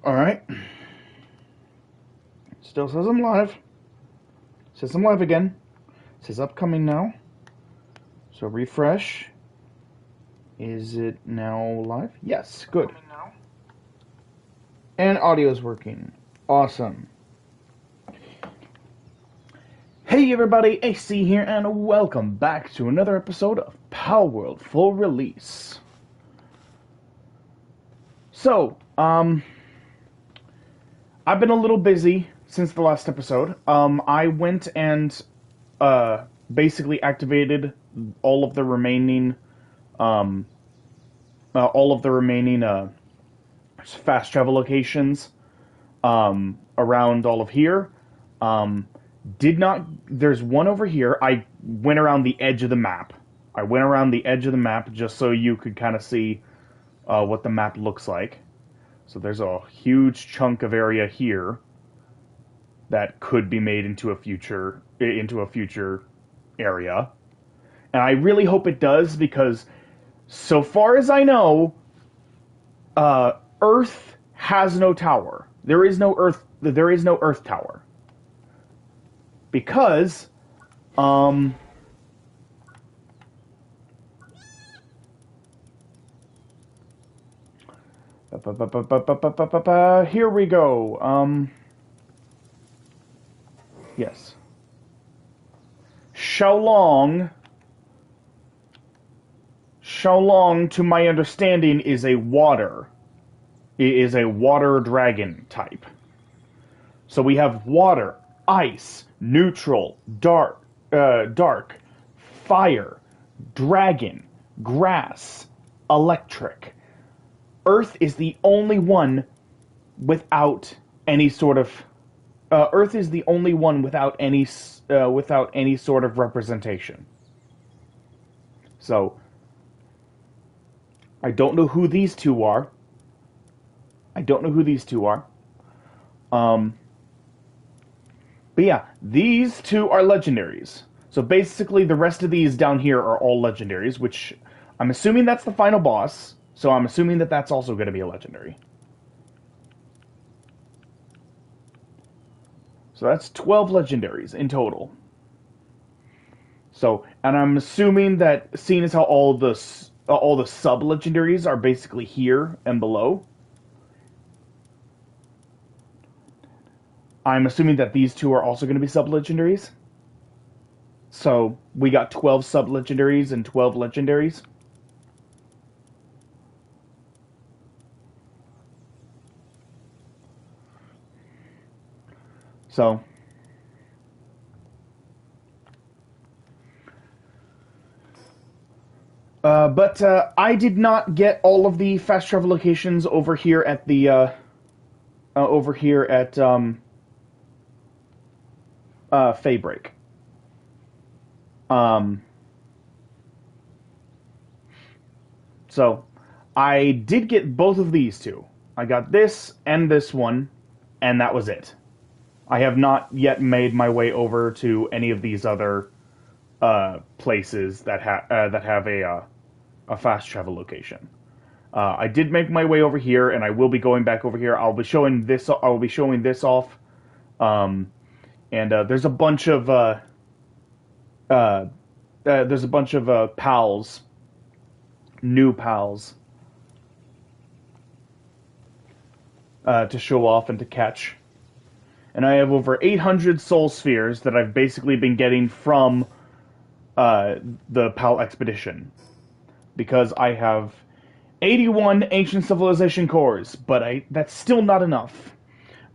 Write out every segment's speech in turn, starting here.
Alright. Still says I'm live. Says I'm live again. Says upcoming now. So refresh. Is it now live? Yes, good. And audio is working. Awesome. Hey everybody, AC here, and welcome back to another episode of Palworld Full Release. So, I've been a little busy since the last episode. I went and basically activated all of the remaining fast travel locations around all of here. Did not. There's one over here. I went around the edge of the map. I went around the edge of the map just so you could kind of see what the map looks like. So there's a huge chunk of area here that could be made into a future area, and I really hope it does, because so far as I know, Earth has no tower. There is no Earth tower, because here we go. Yes. Xiaolong, to my understanding, is a water. It is a water dragon type. So we have water, ice, neutral, dark, fire, dragon, grass, electric. Earth is the only one without any sort of. Earth is the only one without any sort of representation. So I don't know who these two are. But yeah, these two are legendaries. So basically, the rest of these down here are all legendaries, which I'm assuming that's the final boss. So I'm assuming that that's also going to be a legendary. So that's 12 legendaries in total. So, and I'm assuming that, seeing as how all the sub-legendaries are basically here and below, I'm assuming that these two are also going to be sub-legendaries. So, we got 12 sub-legendaries and 12 legendaries. So, but I did not get all of the fast travel locations over here at the Faybreak. So I did get both of these two. I got this and this one, and that was it. I have not yet made my way over to any of these other places that have a fast travel location. I did make my way over here, and I will be going back over here. I'll be showing this off. And there's a bunch of pals, new pals, to show off and to catch. And I have over 800 soul spheres that I've basically been getting from the PAL expedition, because I have 81 ancient civilization cores, but that's still not enough.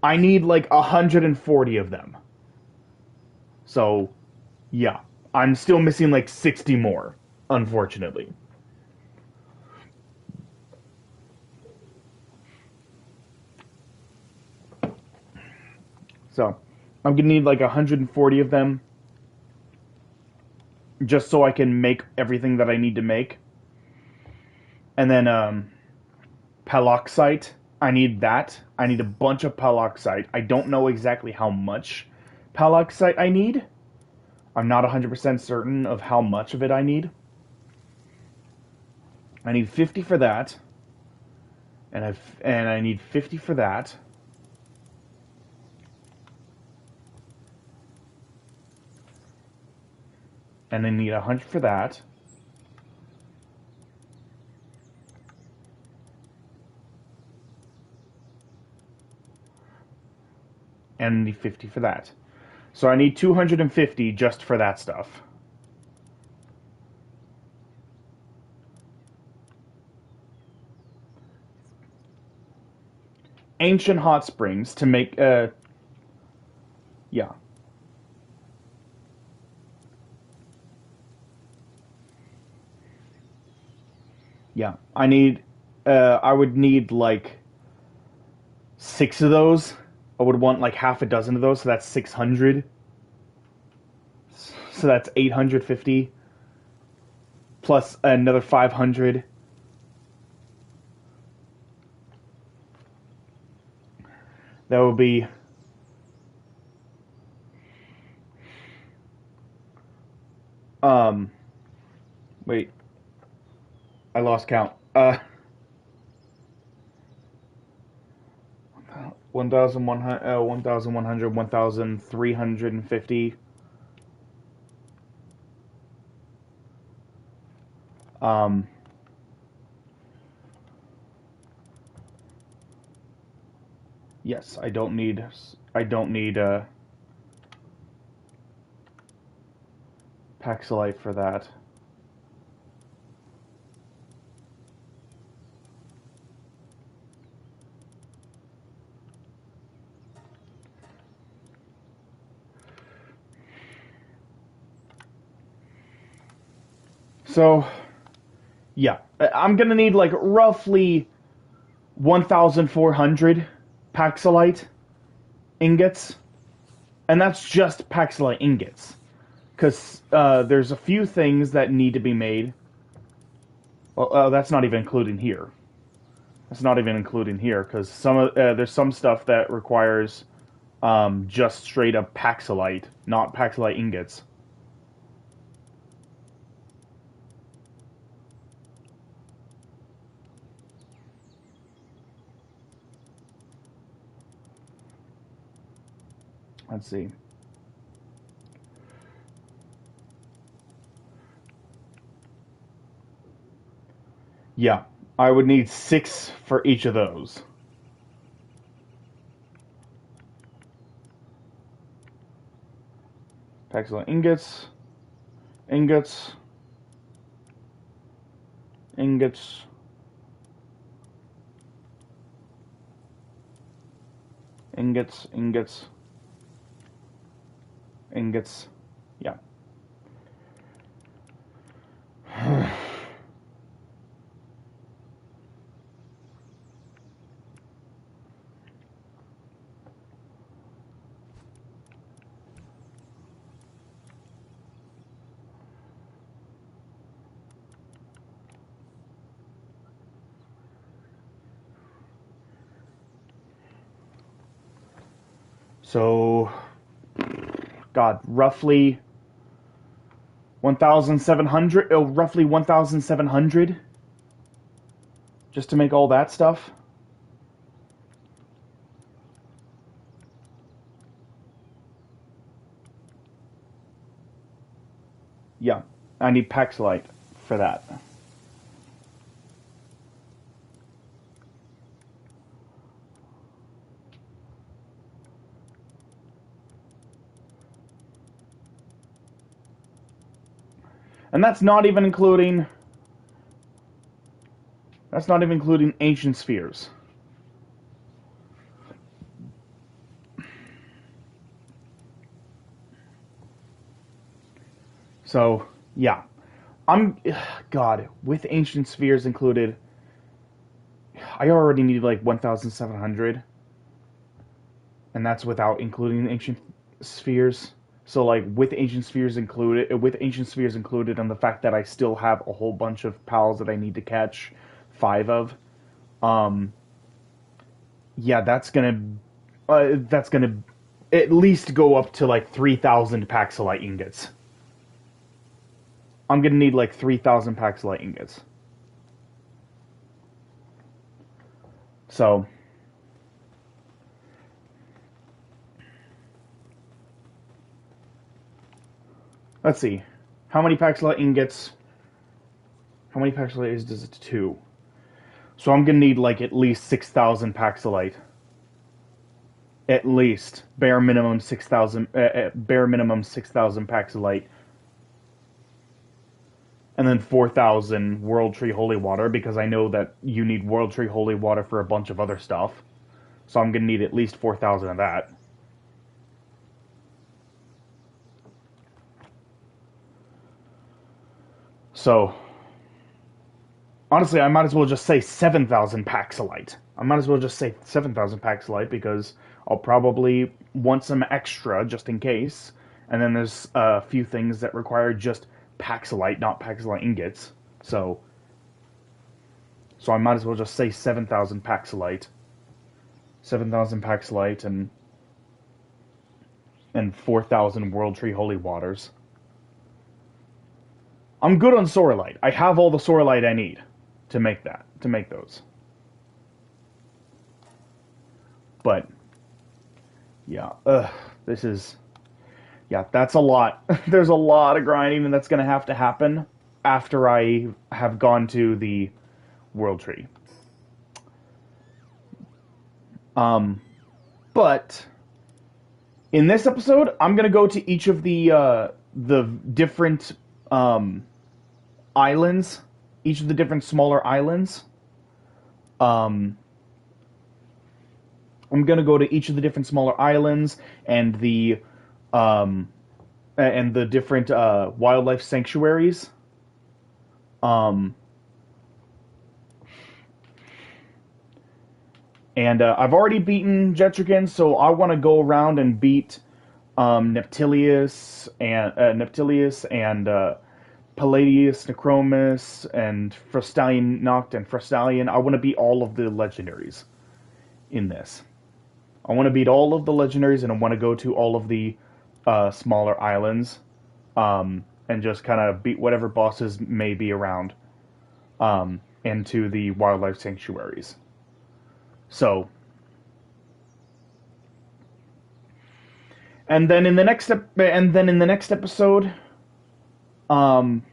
I need like 140 of them. So, yeah, I'm still missing like 60 more, unfortunately. So, I'm gonna need like 140 of them, just so I can make everything that I need to make. And then, paloxite, I need that. I need a bunch of paloxite. I don't know exactly how much paloxite I need. I'm not 100% certain of how much of it I need. I need 50 for that. and I need 50 for that. And I need 100 for that. And I need 50 for that. So I need 250 just for that stuff. Ancient hot springs to make yeah. Yeah. I would need like 6 of those. I would want like half a dozen of those, so that's 600. So that's 850 plus another 500. That would be um wait, I lost count. 1,100, 1,100, 1,350. Um, yes, I don't need Paxilite for that. So, yeah, I'm gonna need like roughly 1,400 Paxilite ingots, and that's just Paxilite ingots. Because there's a few things that need to be made. Well, that's not even including here. That's not even including here because there's some stuff that requires just straight up Paxilite, not Paxilite ingots. Let's see. Yeah, I would need 6 for each of those. Paxilite ingots, ingots, ingots, ingots, ingots, ingots. Yeah. So, God, roughly 1,700, roughly 1,700 just to make all that stuff. Yeah, I need Paxilite for that. And that's not even including ancient spheres. So, yeah. I'm God, with ancient spheres included, I already need like 1,700 and that's without including ancient spheres. So like with ancient spheres included and the fact that I still have a whole bunch of pals that I need to catch 5 of, um yeah, that's gonna at least go up to like 3,000 Paxilite ingots. I'm gonna need like 3,000 Paxilite ingots. So let's see. How many Paxilite ingots? How many Paxilite is does it? Two. So I'm gonna need like at least 6,000 Paxilite. At least bare minimum 6,000. Bare minimum 6,000 Paxilite, and then 4,000 World Tree Holy Water because I know that you need World Tree Holy Water for a bunch of other stuff. So I'm gonna need at least 4,000 of that. So honestly, I might as well just say 7,000 Paxilite. I might as well just say 7,000 Paxilite because I'll probably want some extra just in case. And then there's a few things that require just Paxilite, not Paxilite ingots. So I might as well just say 7,000 Paxilite. 7,000 Paxilite and 4,000 World Tree Holy Waters. I'm good on Sorelite. I have all the Sorelite I need to make those. But yeah, this is yeah, that's a lot. There's a lot of grinding that's going to happen after I have gone to the World Tree. But in this episode, I'm going to go to each of the different islands, each of the different smaller islands. I'm gonna go to each of the different smaller islands um, and the different wildlife sanctuaries. Um, and I've already beaten Jetrican, so I want to go around and beat Neptilius and Palladius, Necromus, and Frostalion Noct and Frostalion. I want to beat all of the legendaries in this. I want to beat all of the legendaries, and I want to go to all of the smaller islands, and just kind of beat whatever bosses may be around, into the wildlife sanctuaries. So, and then in the next episode, and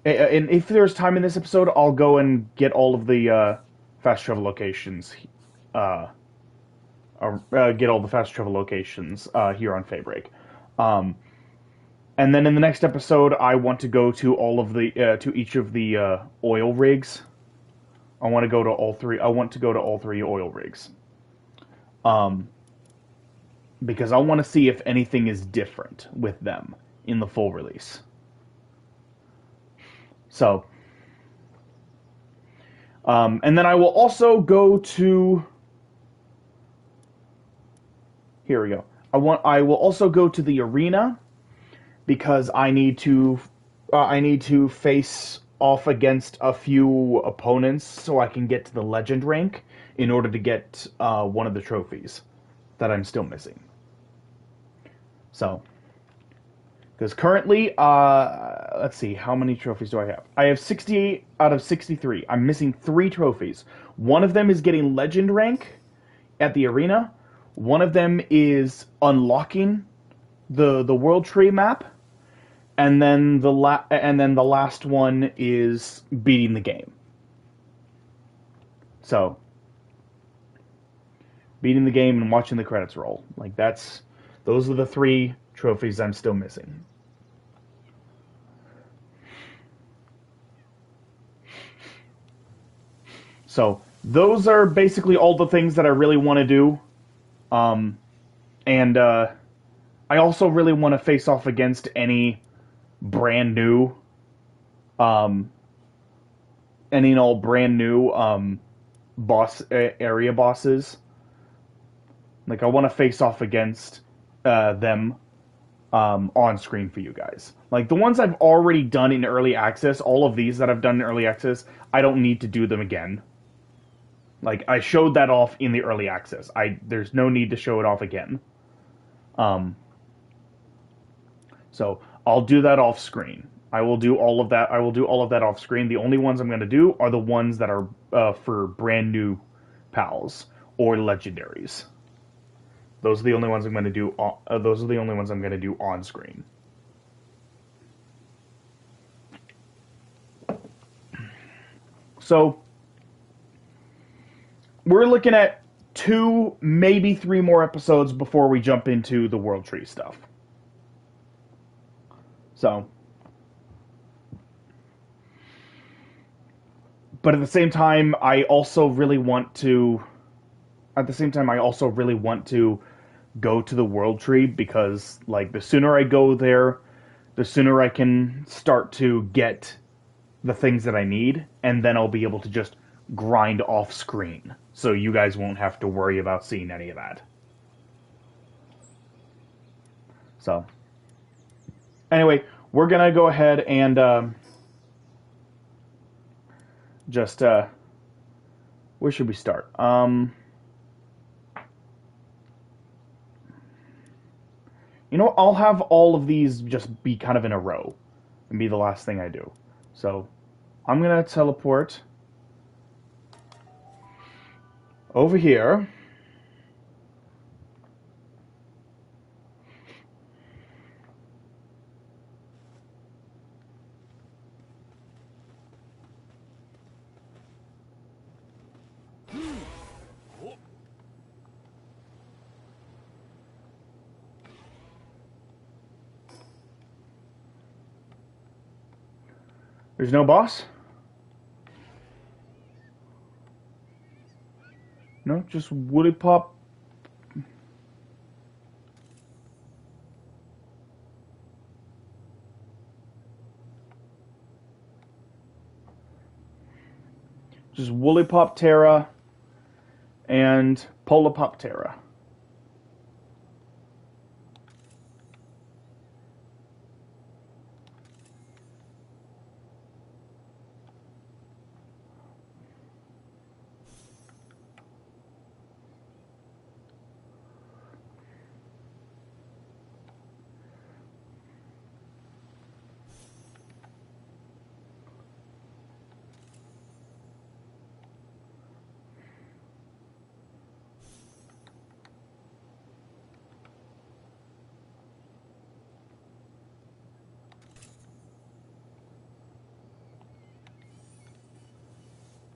if there's time in this episode, I'll go and get all of the fast travel locations. Get all the fast travel locations here on Faybreak. And then in the next episode, I want to go to all of the to each of the oil rigs. I want to go to all three. I want to go to all three oil rigs. Because I want to see if anything is different with them in the full release. So, and then I will also go to. Here we go. I will also go to the arena because I need to face off against a few opponents so I can get to the legend rank in order to get one of the trophies that I'm still missing. So, because currently, let's see, how many trophies do I have? I have 68 out of 63. I'm missing 3 trophies. One of them is getting legend rank at the arena. One of them is unlocking the World Tree map, and then the last one is beating the game. So, beating the game and watching the credits roll. Like those are the 3 trophies I'm still missing. So, those are basically all the things that I really want to do. And I also really want to face off against any brand new, any and all brand new area bosses. Like I want to face off against them on screen for you guys. Like the ones I've already done in early access, all of these that I've done in early access, I don't need to do them again. Like, I showed that off in the early access. There's no need to show it off again. So, I'll do that off screen. I will do all of that. I will do all of that off screen. The only ones I'm going to do are the ones that are for brand new pals or legendaries. Those are the only ones I'm going to do. Those are the only ones I'm going to do on screen. So we're looking at 2, maybe 3 more episodes before we jump into the World Tree stuff. So, but at the same time, I also really want to. At the same time, I also really want to go to the World Tree because, like, the sooner I go there, the sooner I can start to get the things that I need, and then I'll be able to just grind off screen. So you guys won't have to worry about seeing any of that. So, anyway, we're gonna go ahead and just where should we start? You know, I'll have all of these just be kind of in a row and be the last thing I do. So, I'm gonna teleport over here. There's no boss? No, just Woolly Pop. Just Woolly Pop Terra and Polipop Terra.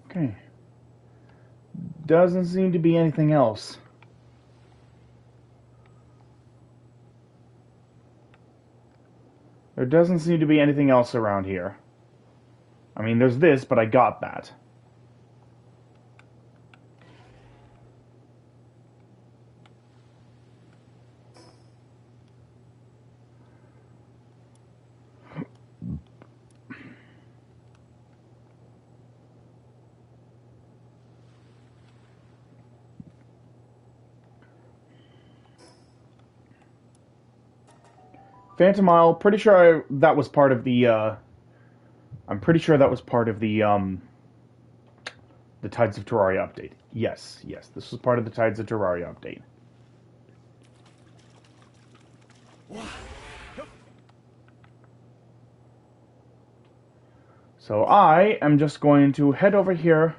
Okay. Doesn't seem to be anything else. There doesn't seem to be anything else around here. I mean, there's this, but I got that. Phantom Isle, pretty sure that was part of the, I'm pretty sure that was part of the Tides of Terraria update. Yes, yes, this was part of the Tides of Terraria update. So I am just going to head over here,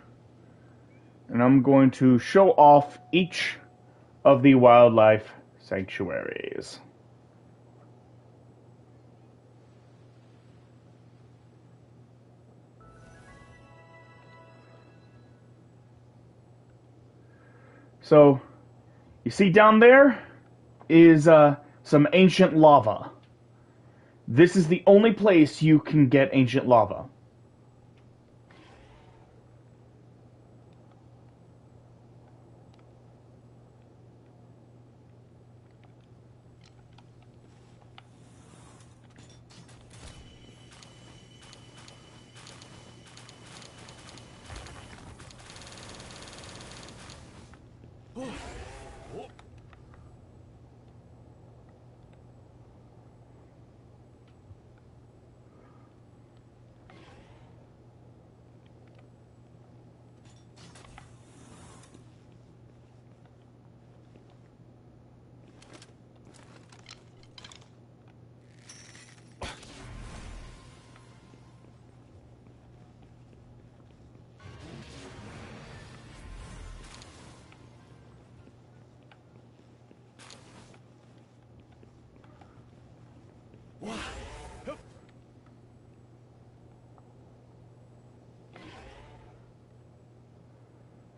and I'm going to show off each of the wildlife sanctuaries. So, you see down there is some ancient lava. This is the only place you can get ancient lava.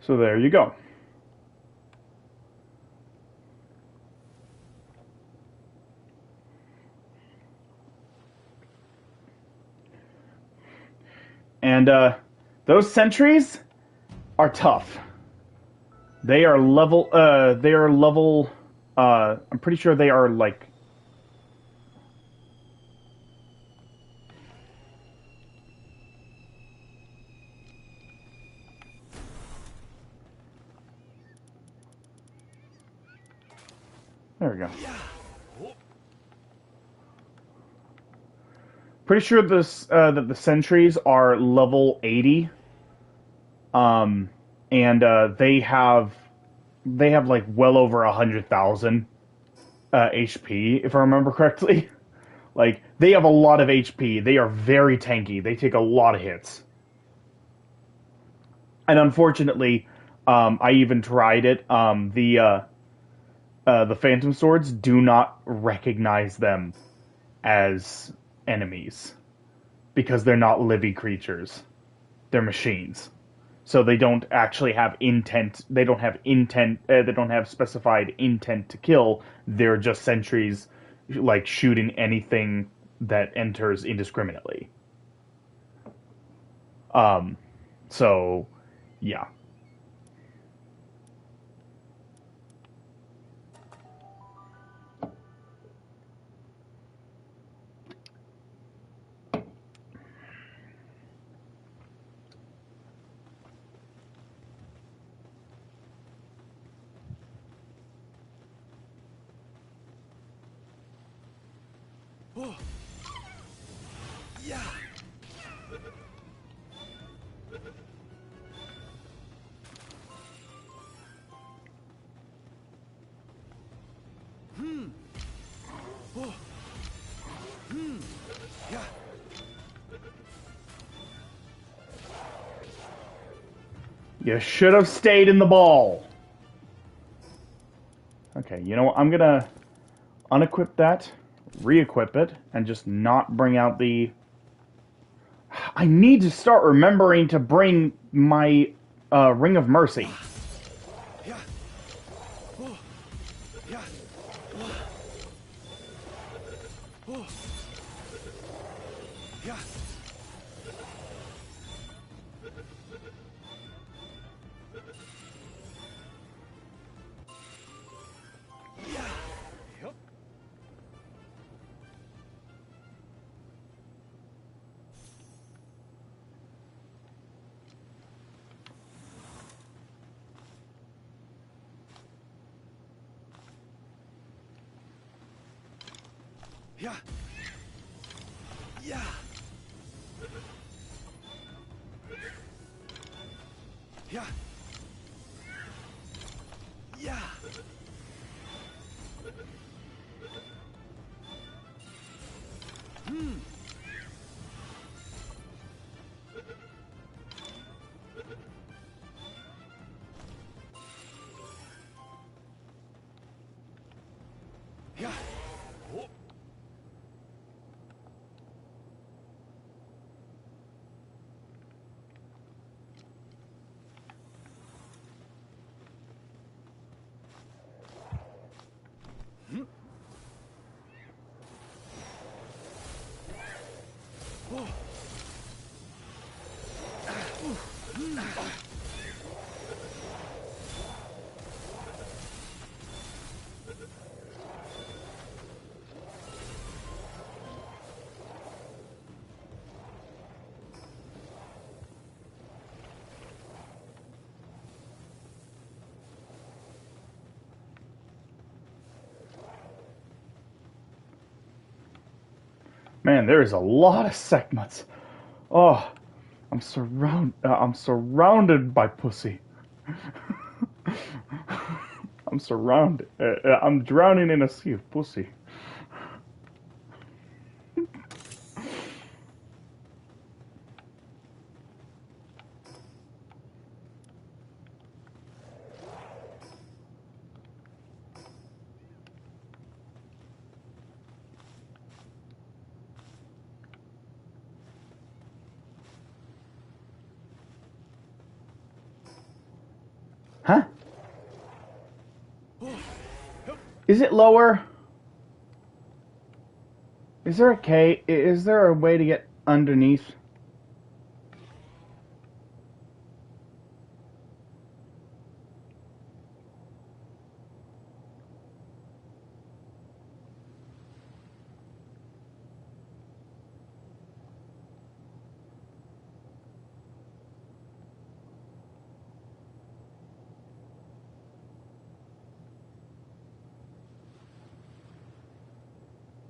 So there you go. And those sentries are tough. They are level. They are level. I'm pretty sure they are like. There we go. Pretty sure this that the sentries are level 80. Um, and they have like well over 100,000 HP, if I remember correctly. Like they have a lot of HP. They are very tanky. They take a lot of hits. And unfortunately, I even tried it. The Phantom Swords do not recognize them as enemies because they're not living creatures. They're machines. So they don't actually have intent. They don't have intent. They don't have specified intent to kill. They're just sentries, like shooting anything that enters indiscriminately. Um, so yeah. You should have stayed in the ball. Okay, you know what? I'm gonna unequip that, re-equip it, and just not bring out the... I need to start remembering to bring my Ring of Mercy. Yeah. Yeah. Yeah. Yeah. Hmm. Yeah. Oh. Hmm. Oh. Man, there is a lot of segments. Oh, I'm surrounded by pussy. I'm surrounded. I'm drowning in a sea of pussy. Huh? Is it lower? Is there a K? Is there a way to get underneath?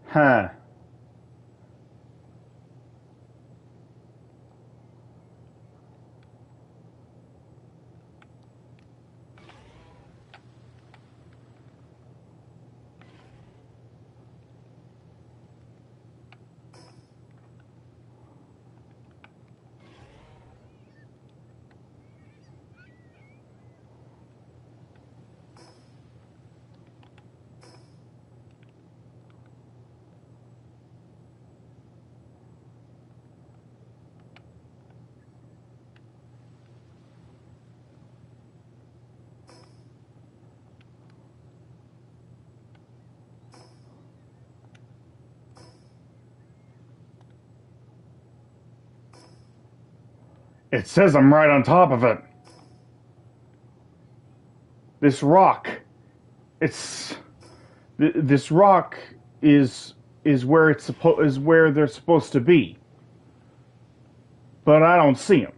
Huh. It says I'm right on top of it. This rock. It's this rock is where is where they're supposed to be. But I don't see them.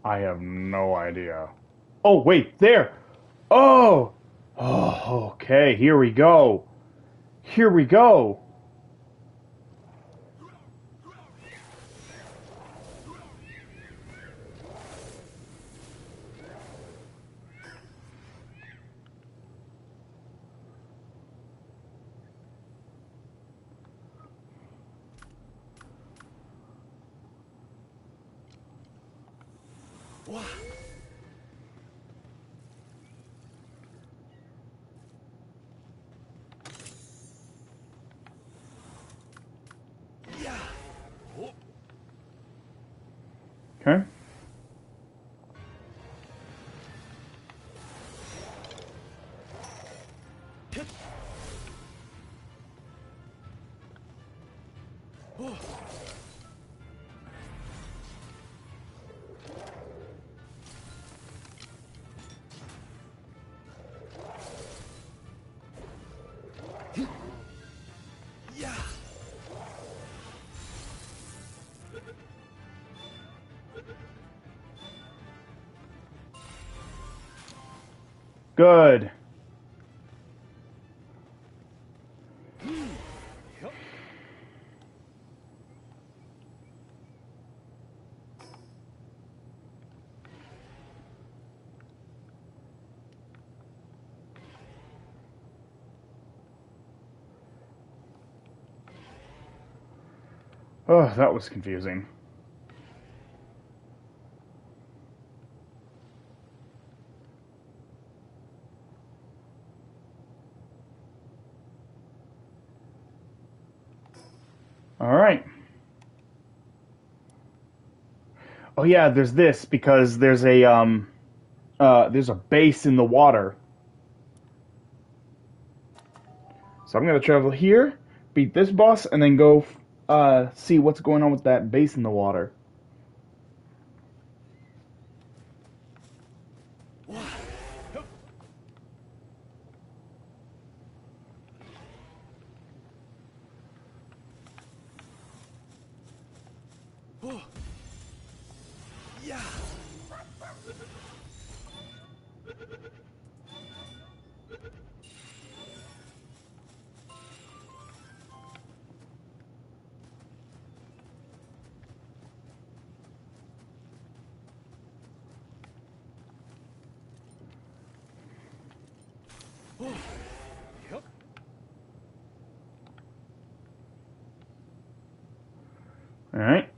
I have no idea. Oh, wait, there! Oh! Oh, okay, here we go. Here we go. Wow. Yeah. Oh. Okay. Hit. Oh. Yeah. Good. Yep. Oh, that was confusing. All right. Oh yeah, there's this because there's a base in the water. So I'm gonna travel here, beat this boss, and then go see what's going on with that base in the water. Wow. Yep. Oh. Yeah. Yep. All right.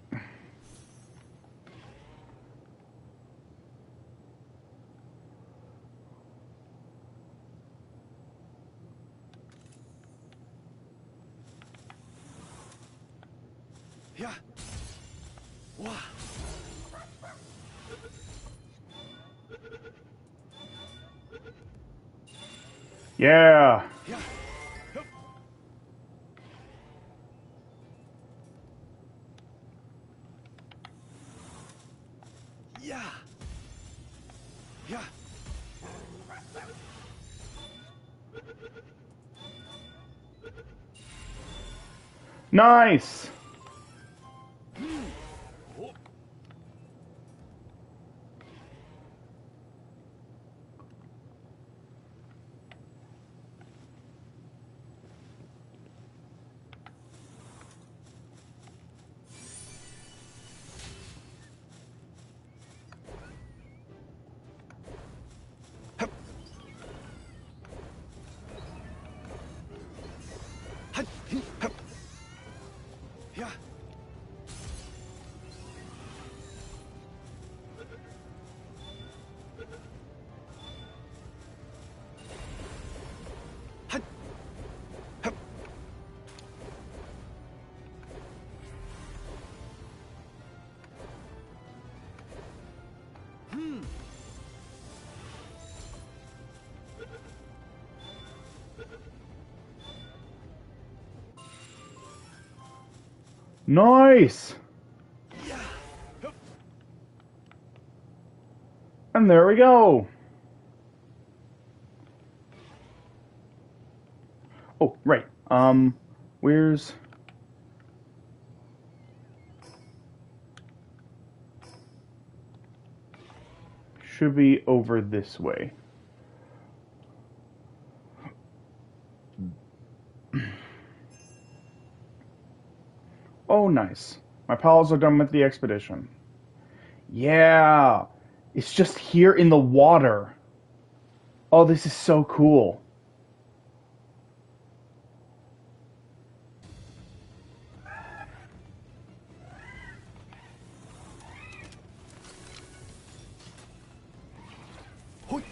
Yeah. Wow. Yeah. Yeah. Yep. Yeah. Yeah. Nice. Oh. Hup. Hup. Hup. Yeah. Hup. Hup. Nice. Yeah. Hup. And there we go. Oh, right. Where's... Should be over this way. Oh, nice. My pals are done with the expedition. Yeah. It's just here in the water. Oh, this is so cool. Hoi.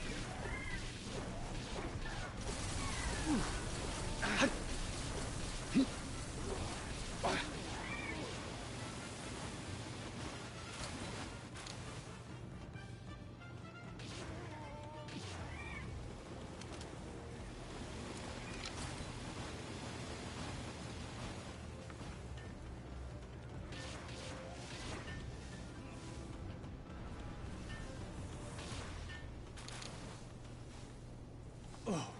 Hup. Oh.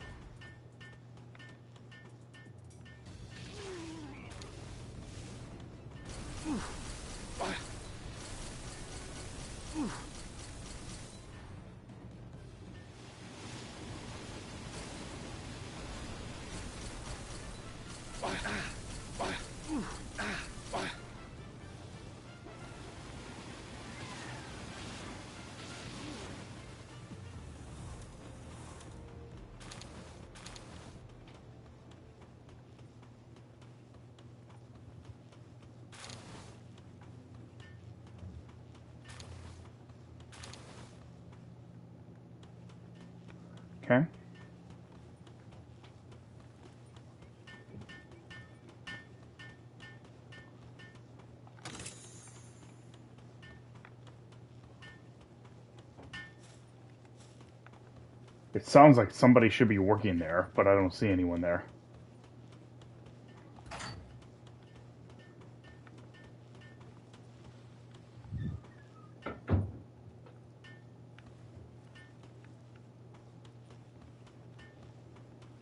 Okay. It sounds like somebody should be working there, but I don't see anyone there.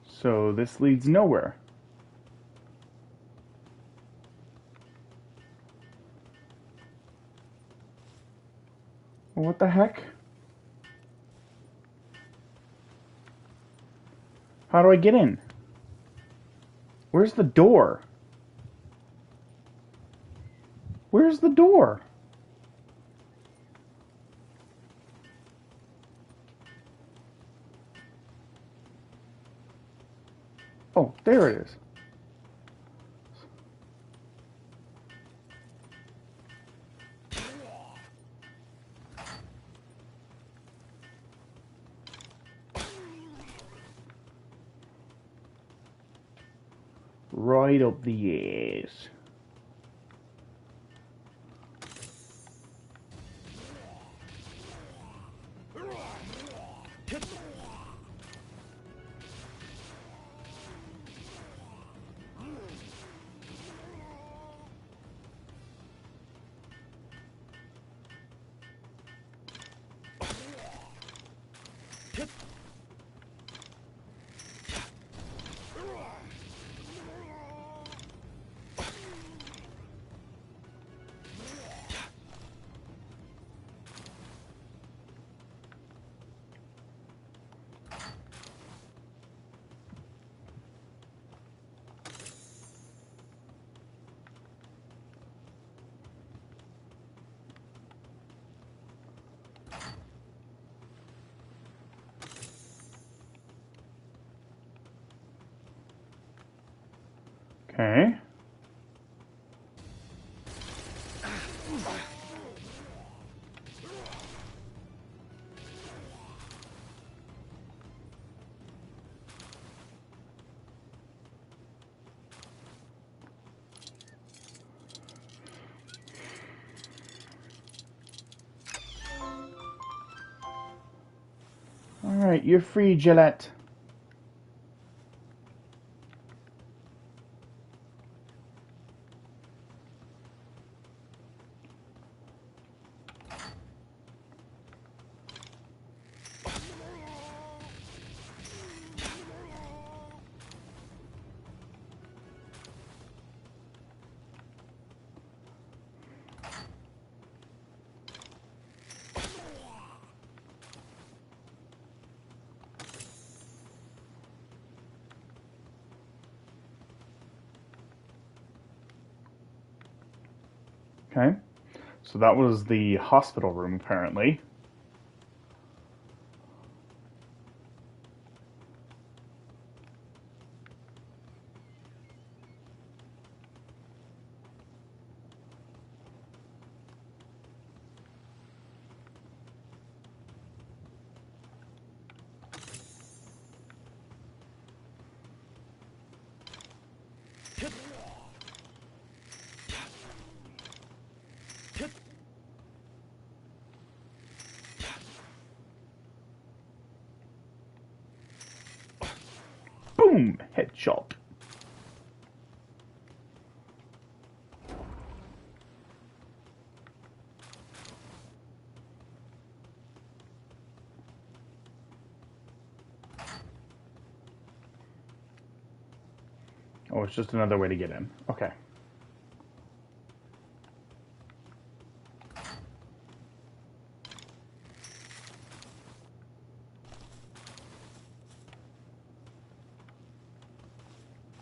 So this leads nowhere. Well, what the heck? How do I get in? Where's the door? Where's the door? Oh, there it is. Right up the ass. Okay. Alright, you're free, Gillette. Okay. So that was the hospital room, apparently. Boom! Headshot. Oh, it's just another way to get in. Okay.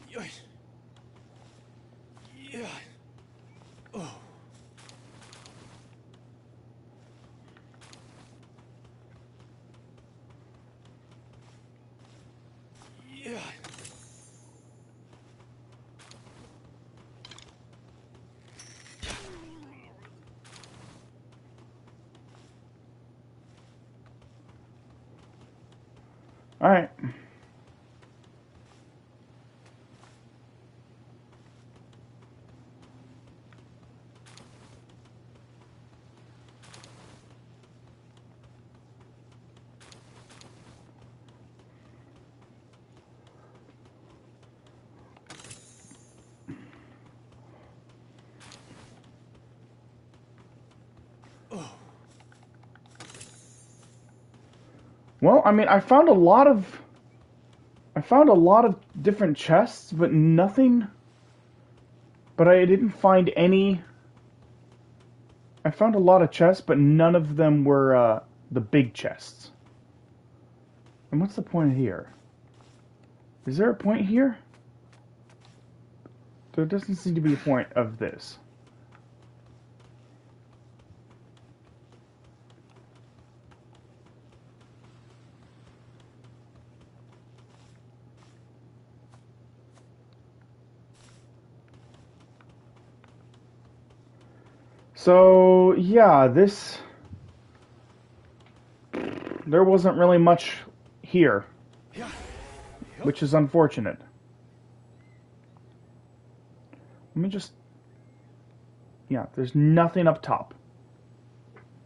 Yeah. Yeah. Oh. Yeah. Alright. Oh. Well, I mean, I found a lot of different chests, but nothing. But I didn't find any. I found a lot of chests, but none of them were the big chests. And what's the point here? Is there a point here? There doesn't seem to be a point of this. So, yeah, there wasn't really much here, Yeah. Yup. which is unfortunate. Let me just, yeah, there's nothing up top.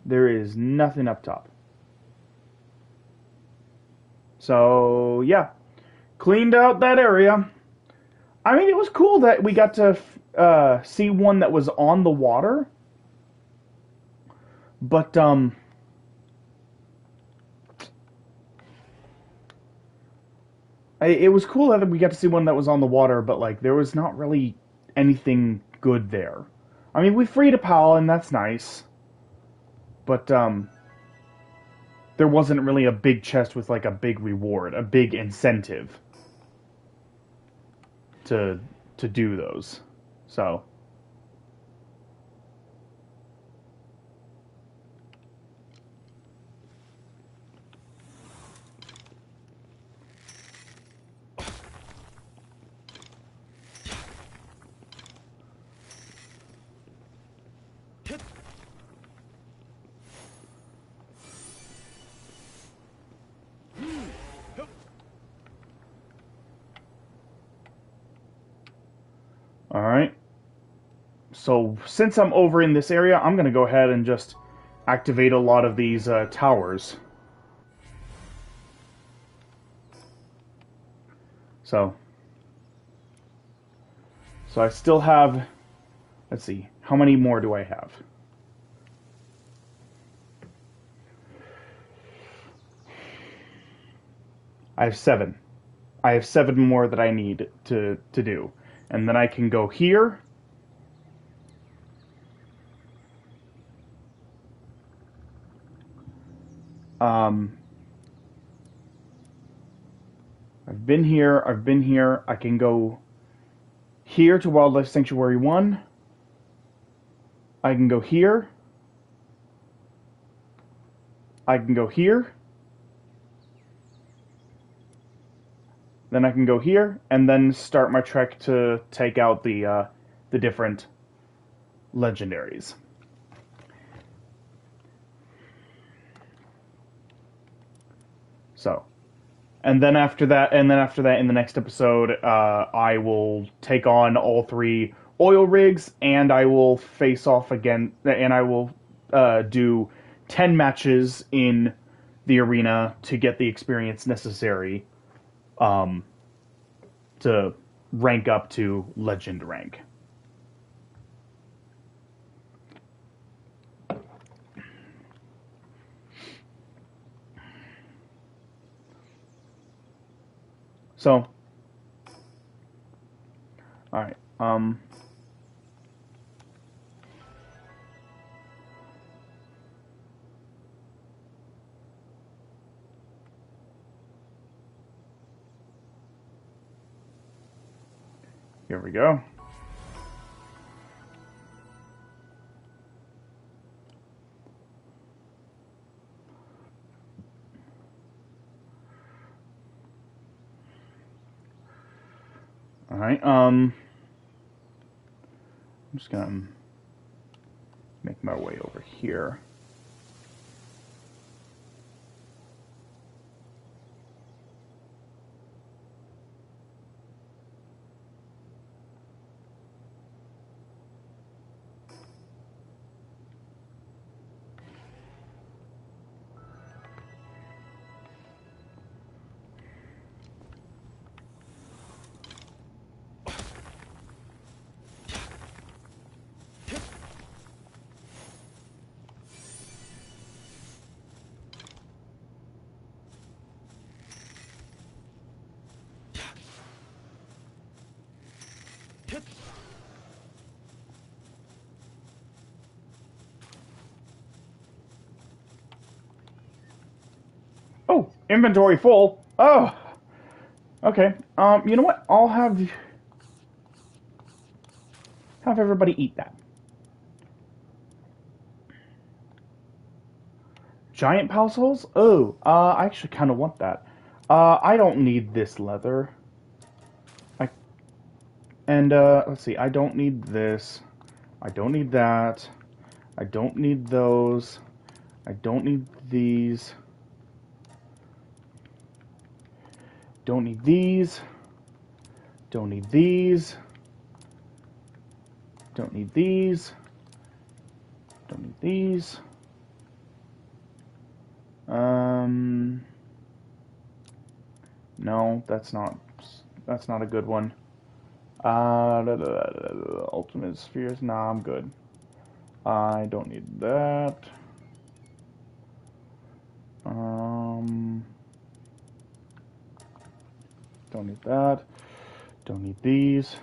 There is nothing up top. So, yeah, cleaned out that area. I mean, it was cool that we got to see one that was on the water, but it was cool that we got to see one that was on the water, but like there was not really anything good there. I mean, we freed a pal, and that's nice, but there wasn't really a big chest with like a big reward, a big incentive to do those. So. Alright. So, since I'm over in this area, I'm going to go ahead and just activate a lot of these towers. So I still have, let's see, how many more do I have? I have 7. I have 7 more that I need to do. And then I can go here. I've been here. I can go here to Wildlife Sanctuary 1. I can go here. I can go here. Then I can go here, and then start my trek to take out the different legendaries. So, and then after that, in the next episode, I will take on all 3 oil rigs, and I will face off again, and I will do 10 matches in the arena to get the experience necessary to rank up to legend rank. So, alright, here we go. Alright, I'm just gonna make my way over here. Oh, inventory full. Oh, okay. You know what? I'll have everybody eat that. Giant pal souls? Oh, I actually kind of want that. I don't need this leather. Let's see. I don't need this. I don't need that. I don't need those. I don't need these. Don't need these. Don't need these. Don't need these. Don't need these. No, that's not a good one. Ultimate spheres. Nah, I'm good. I don't need that. Don't need that. Don't need these.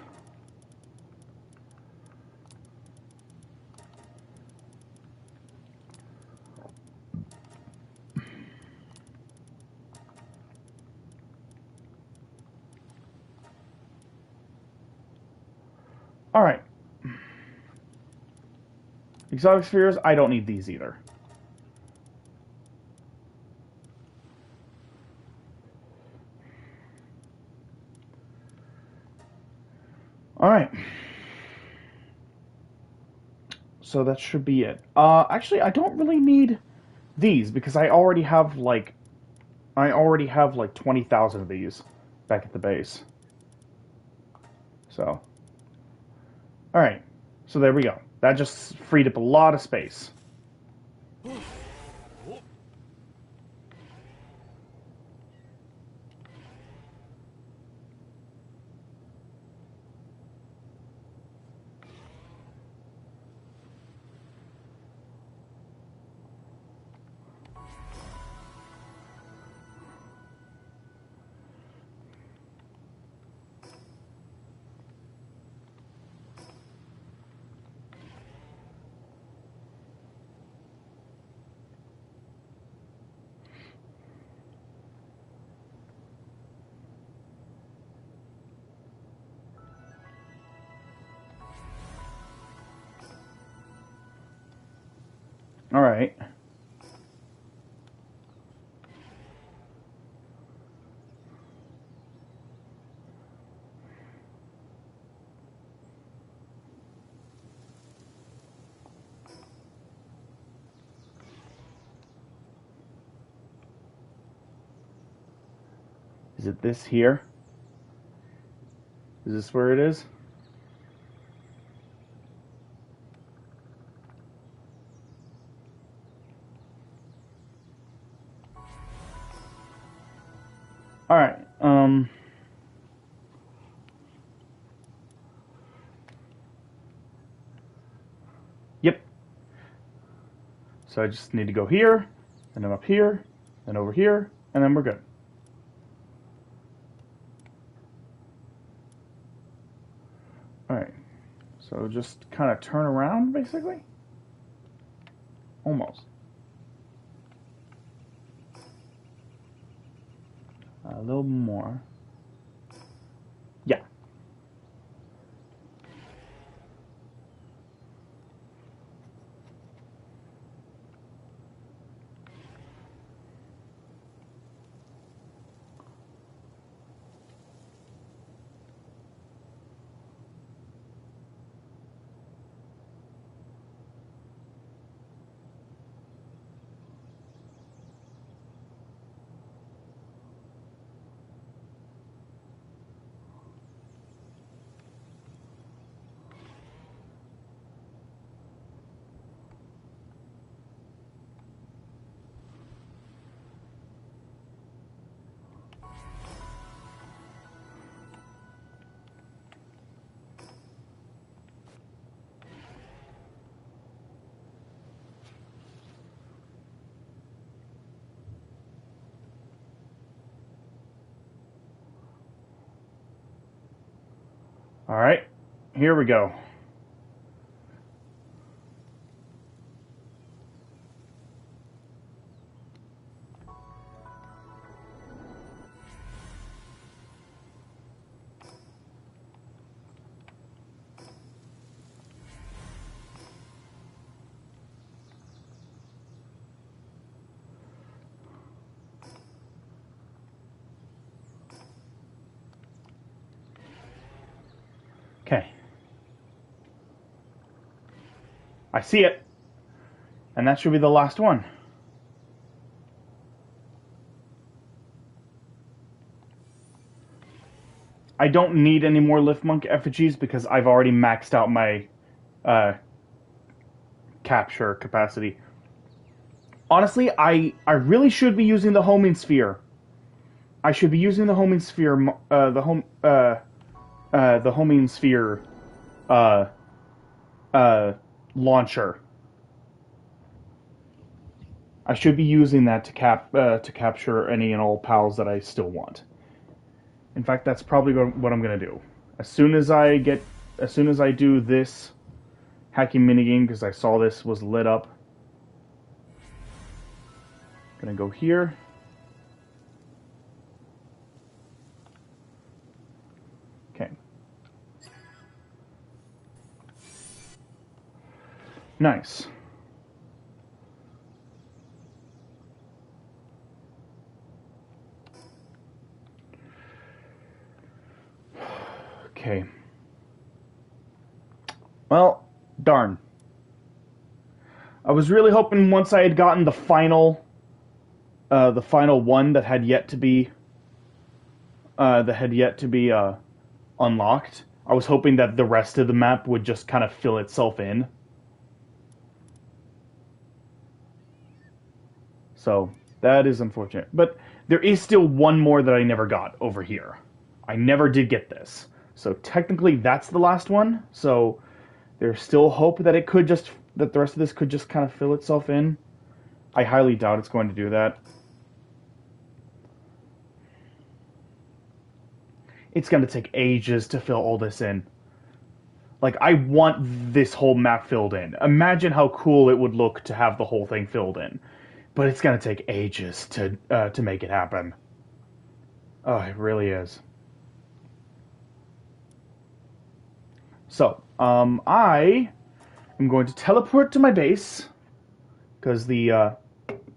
All right. Exotic spheres, I don't need these either. All right. So that should be it. Actually, I don't really need these because I already have like 20,000 of these back at the base. So, all right. So there we go. That just freed up a lot of space. All right. Is it this here? Is this where it is? All right. Yep. So I just need to go here, and then up here, and over here, and then we're good. All right. So just kind of turn around, basically. Almost. A little more. Yeah. All right. Here we go. Okay. I see it. And that should be the last one. I don't need any more Liftmonk effigies because I've already maxed out my capture capacity. Honestly, I really should be using the homing sphere. I should be using the homing sphere, the homing sphere, uh, launcher. I should be using that to capture any and all pals that I still want. In fact, that's probably what I'm gonna do. As soon as I do this hacking minigame, because I saw this was lit up, gonna go here. Okay. Nice. Okay. Well, darn. I was really hoping once I had gotten the final one that had yet to be unlocked. I was hoping that the rest of the map would just kind of fill itself in. So that is unfortunate. But there is still one more that I never got over here. I never did get this. So technically that's the last one. So there's still hope that that the rest of this could just kind of fill itself in. I highly doubt it's going to do that. It's going to take ages to fill all this in. Like, I want this whole map filled in. Imagine how cool it would look to have the whole thing filled in. But it's going to take ages to make it happen. Oh, it really is. So, I am going to teleport to my base, because the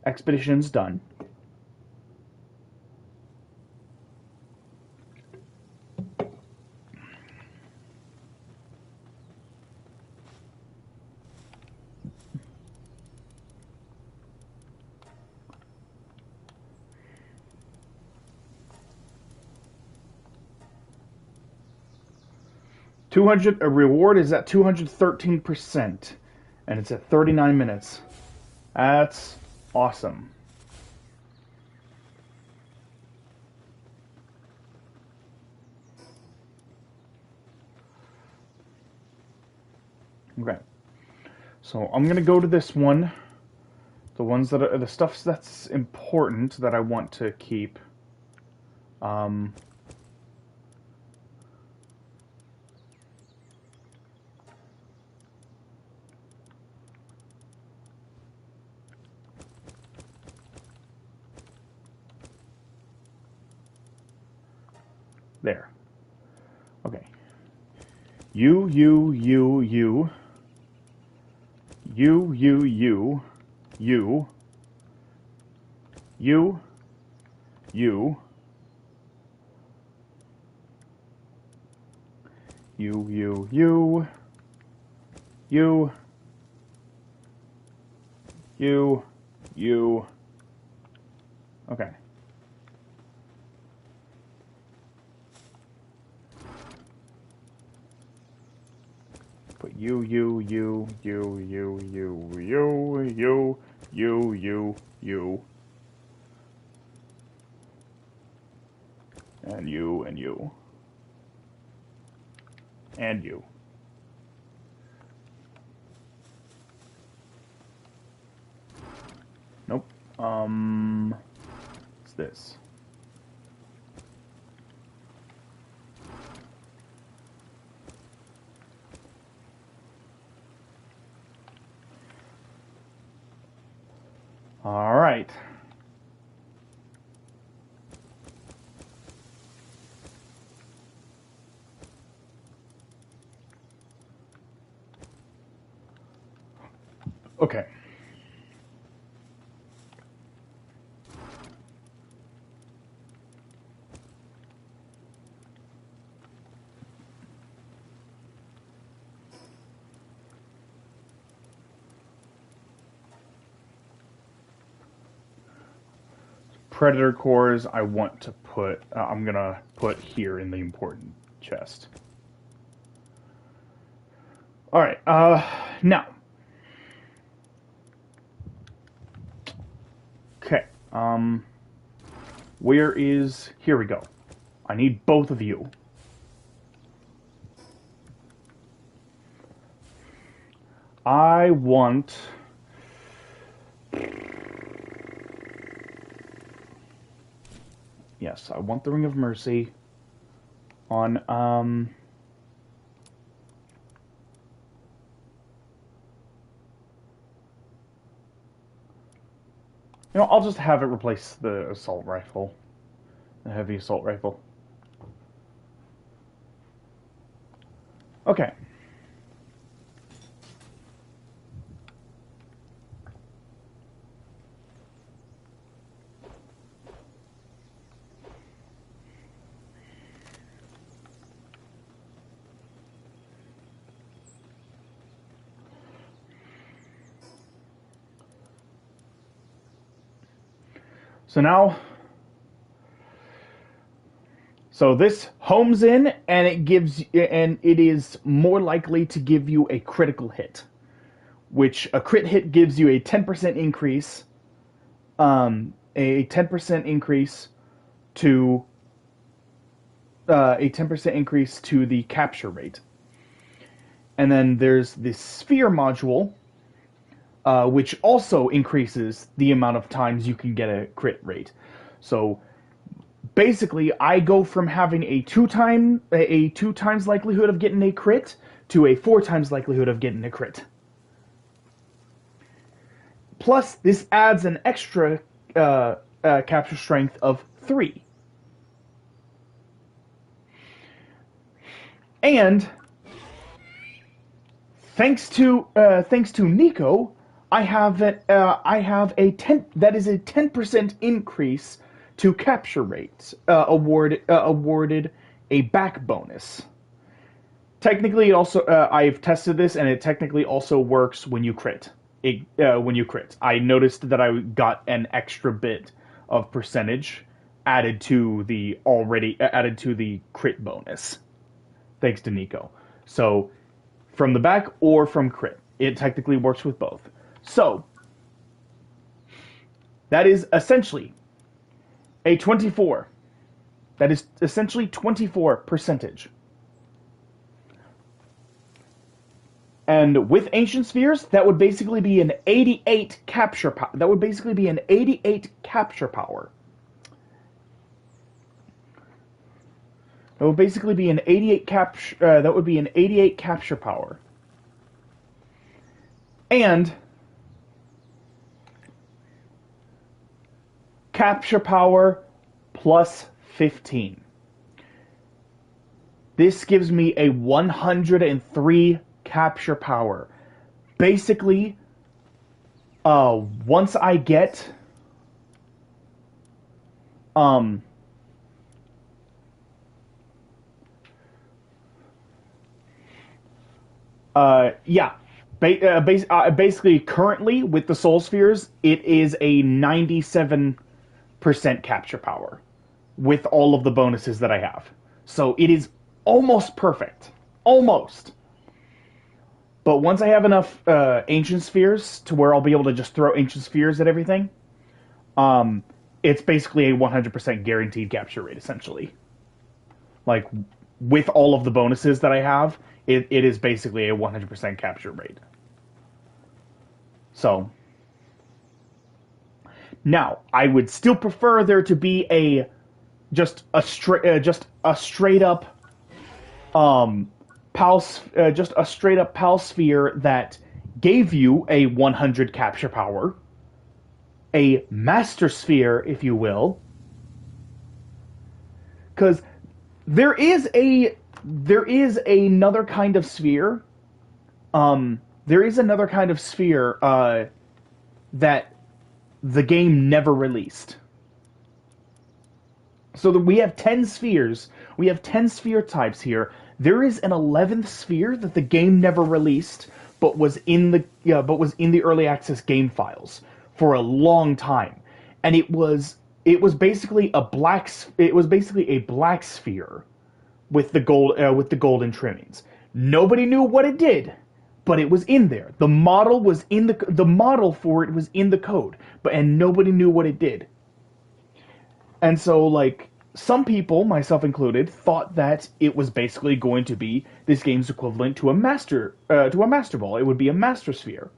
expedition's done. A reward is at 213%, and it's at 39 minutes. That's awesome. Okay, so I'm gonna go to this one. The ones that are the stuff that's important that I want to keep. There. Okay. You. You. You. Okay. Put you, and you, and you. And you. Nope. What's this? All right. Okay. predator cores I want to put, I'm gonna put here in the important chest. Alright, now. Okay, where is, here we go. I need both of you. I want... Yes, I want the Ring of Mercy on, you know, I'll just have it replace the assault rifle. The heavy assault rifle. Okay. So now, so this homes in, and it is more likely to give you a critical hit, which a crit hit gives you a 10% increase, a 10% increase to a 10% increase to the capture rate. And then there's the sphere module, which also increases the amount of times you can get a crit rate. So basically, I go from having a two times likelihood of getting a crit to a 4 times likelihood of getting a crit. Plus, this adds an extra capture strength of 3. And thanks to Nico, I have a 10% increase to capture rates, awarded a back bonus. Technically, it also I've tested this, and it technically also works when you crit. When you crit, I noticed that I got an extra bit of percentage added to the crit bonus, thanks to Nico. So, from the back or from crit, it technically works with both. So, that is essentially a 24. That is essentially 24 percentage. And with Ancient Spheres, that would basically be an 88 capture power. That would basically be an 88 capture power. That would basically be an 88 capture. That would be an 88 capture power. And capture power plus 15. This gives me a 103 capture power. Basically, once I get basically currently with the Soul Spheres, it is a 97% capture power with all of the bonuses that I have. So it is almost perfect. Almost. But once I have enough Ancient Spheres to where I'll be able to just throw Ancient Spheres at everything, it's basically a 100% guaranteed capture rate, essentially. Like, with all of the bonuses that I have, it is basically a 100% capture rate. So, now, I would still prefer there to be just a straight up PAL sphere that gave you a 100 capture power, a master sphere, if you will, because there is another kind of sphere. There is another kind of sphere that the game never released. So we have 10 spheres. We have 10 sphere types here. There is an 11th sphere that the game never released, but was in the early access game files for a long time, and it was It was basically a black sphere with the golden trimmings. Nobody knew what it did, but it was in there. The model for it was in the code, and nobody knew what it did. And so, like, some people, myself included, thought that it was basically going to be this game's equivalent to a master ball. It would be a master sphere.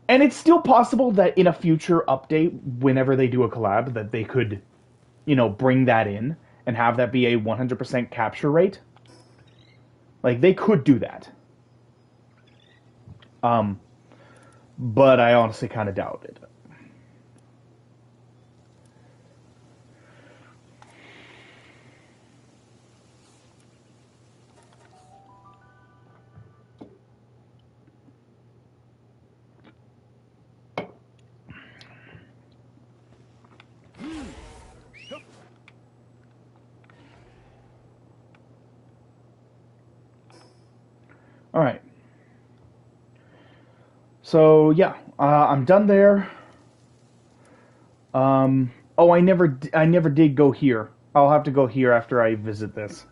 And it's still possible that in a future update, whenever they do a collab, that they could, bring that in and have that be a 100% capture rate. Like, they could do that. Um, but I honestly kind of doubt it. All right. So yeah, I'm done there. Oh, I never did go here. I'll have to go here after I visit this.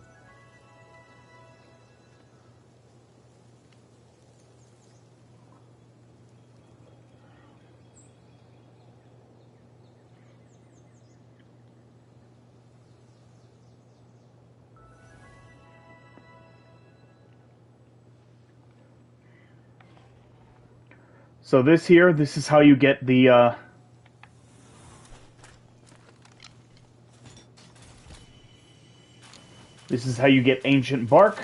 So this is how you get the. This is how you get ancient bark.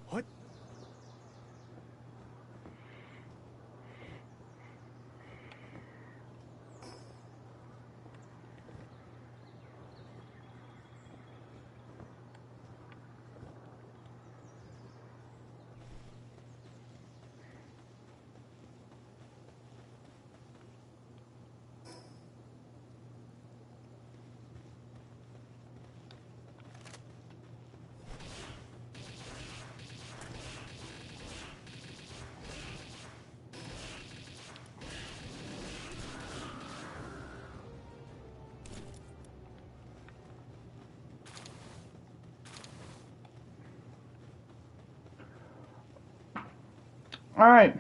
What? All right.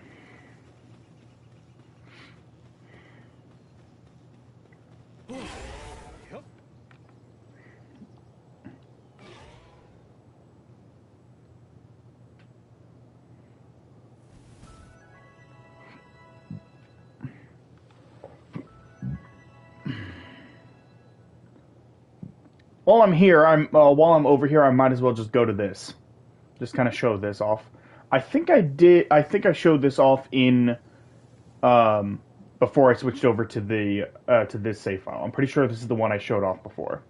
Yep. While I'm over here, I might as well just go to this. Just kind of show this off. I think I did. I think I showed this off in um, before I switched over to the to this save file. I'm pretty sure this is the one I showed off before.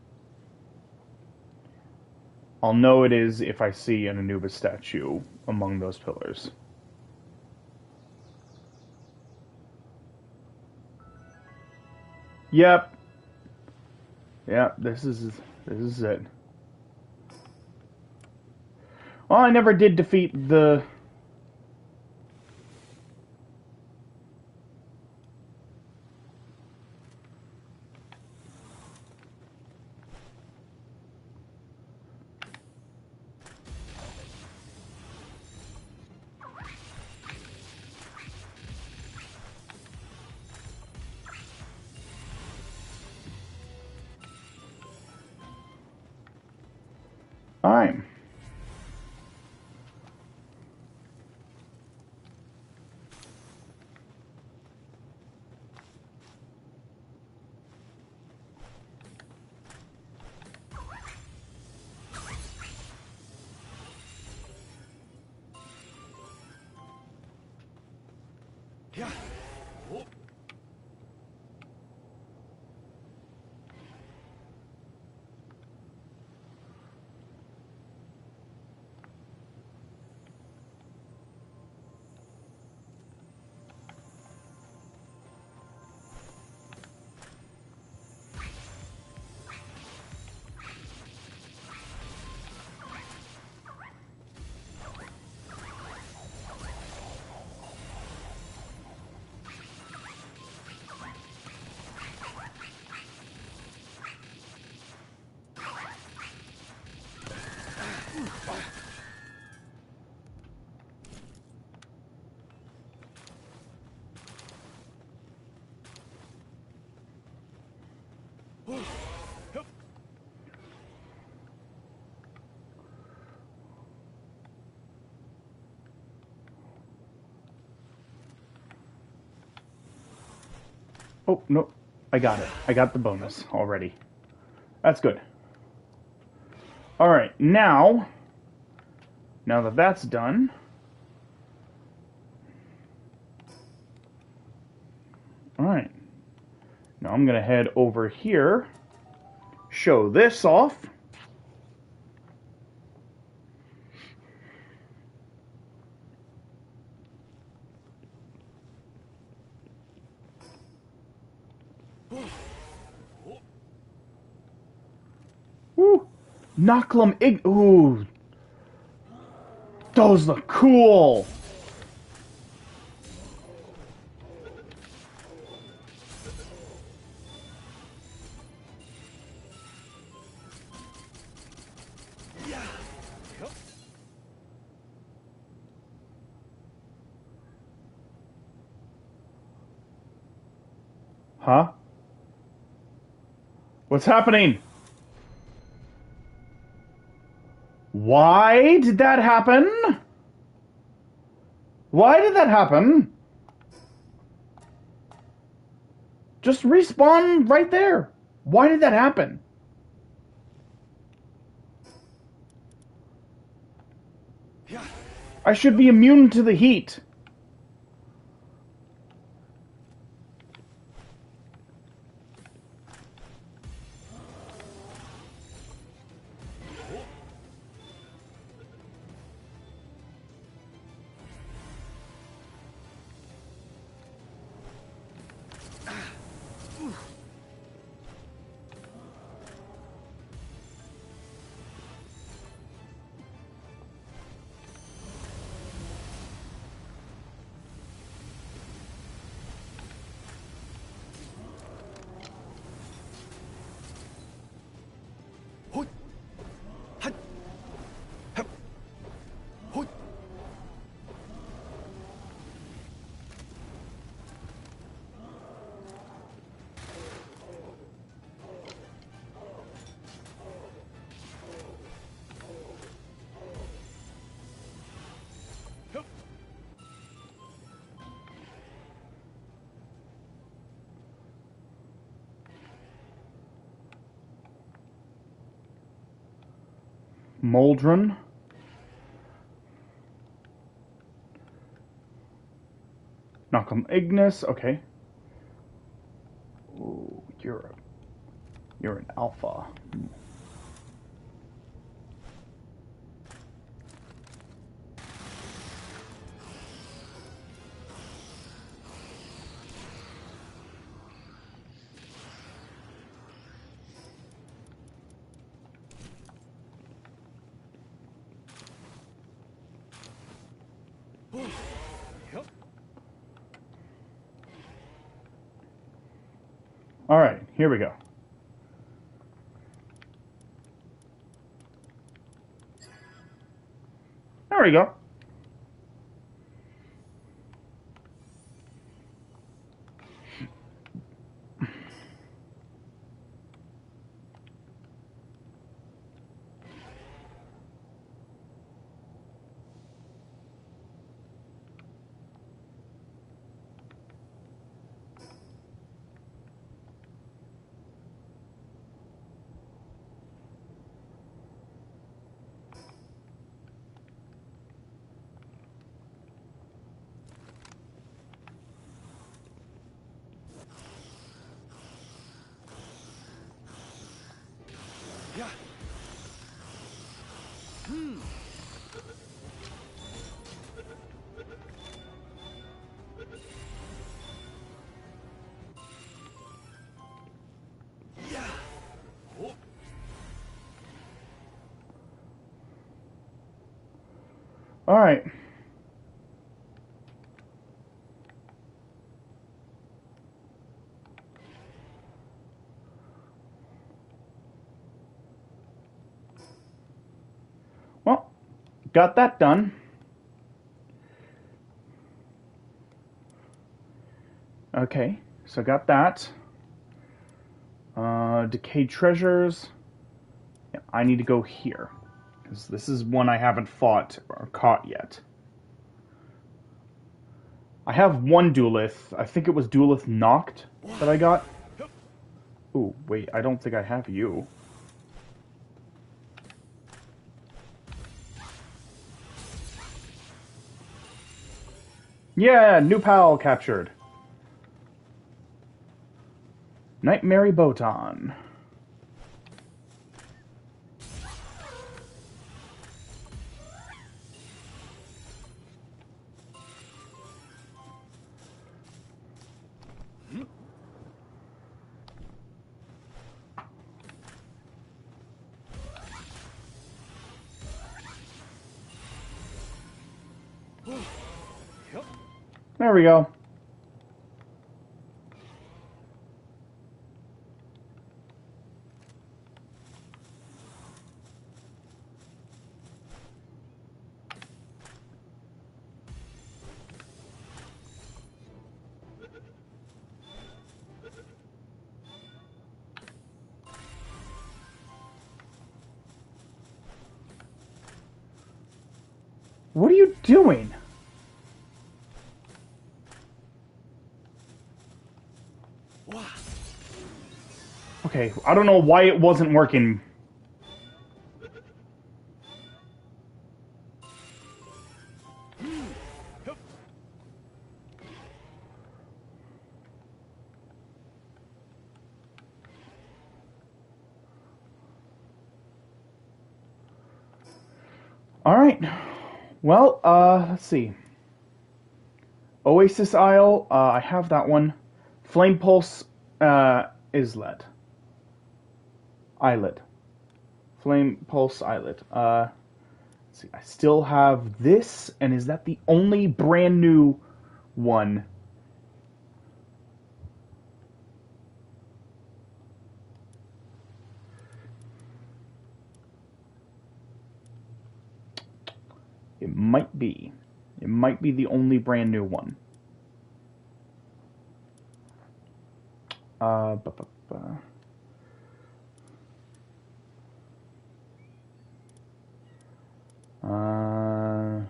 I'll know it is if I see an Anubis statue among those pillars. Yep. Yep. This is it. Well, I never did defeat the. All right. Yeah. Oh. Oh, no. I got it. I got the bonus already. That's good. Alright, now that that's done, alright, now I'm going to head over here, show this off. Woo! Knock'em Ooh! Those look cool! Huh? What's happening? Why did that happen? Why did that happen? Just respawn right there. Why did that happen? I should be immune to the heat. Moldron. Knock'em Ignis. Okay. Ooh, you're an alpha. All right, here we go. There we go. All right. Well, got that done. Okay, so got that. Decayed treasures. Yeah, I need to go here, because this is one I haven't fought or caught yet. I have one Duelith. I think it was Duelith Knocked that I got. Ooh, wait, I don't think I have you. Yeah, new pal captured. Nightmare Botan. There we go. What are you doing? Okay, I don't know why it wasn't working. Alright. Well, let's see. Oasis Isle, I have that one. Flame Pulse, Islet. Islet. Flame Pulse Islet. Let's see, I still have this, and is that the only brand new one? It might be. It might be the only brand new one. Uh, bu- bu- bu- uh,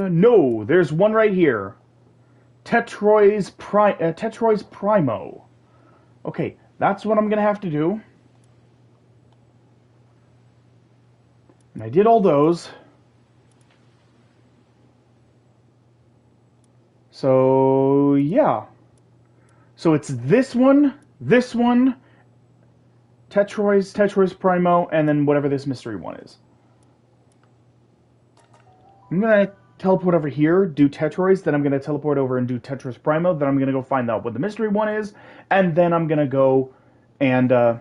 no, there's one right here. Tetroy's Primo. Okay, that's what I'm gonna have to do. And I did all those. So, yeah. So it's this one, Tetroy's Primo, and then whatever this mystery one is. I'm gonna teleport over here, do Tetroy's, then I'm gonna teleport over and do Tetroy's Primo, then I'm gonna go find out what the mystery one is, and then I'm gonna go and, okay.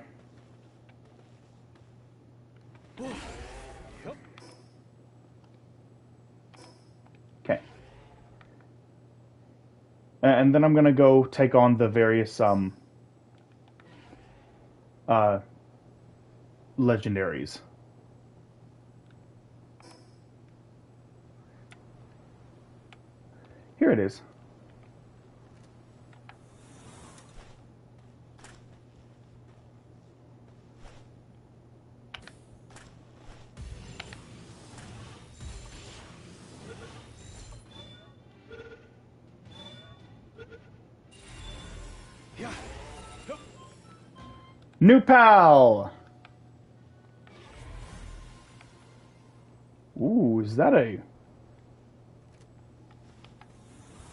And then I'm gonna go take on the various, legendaries. Here it is. New pal! Ooh, is that a...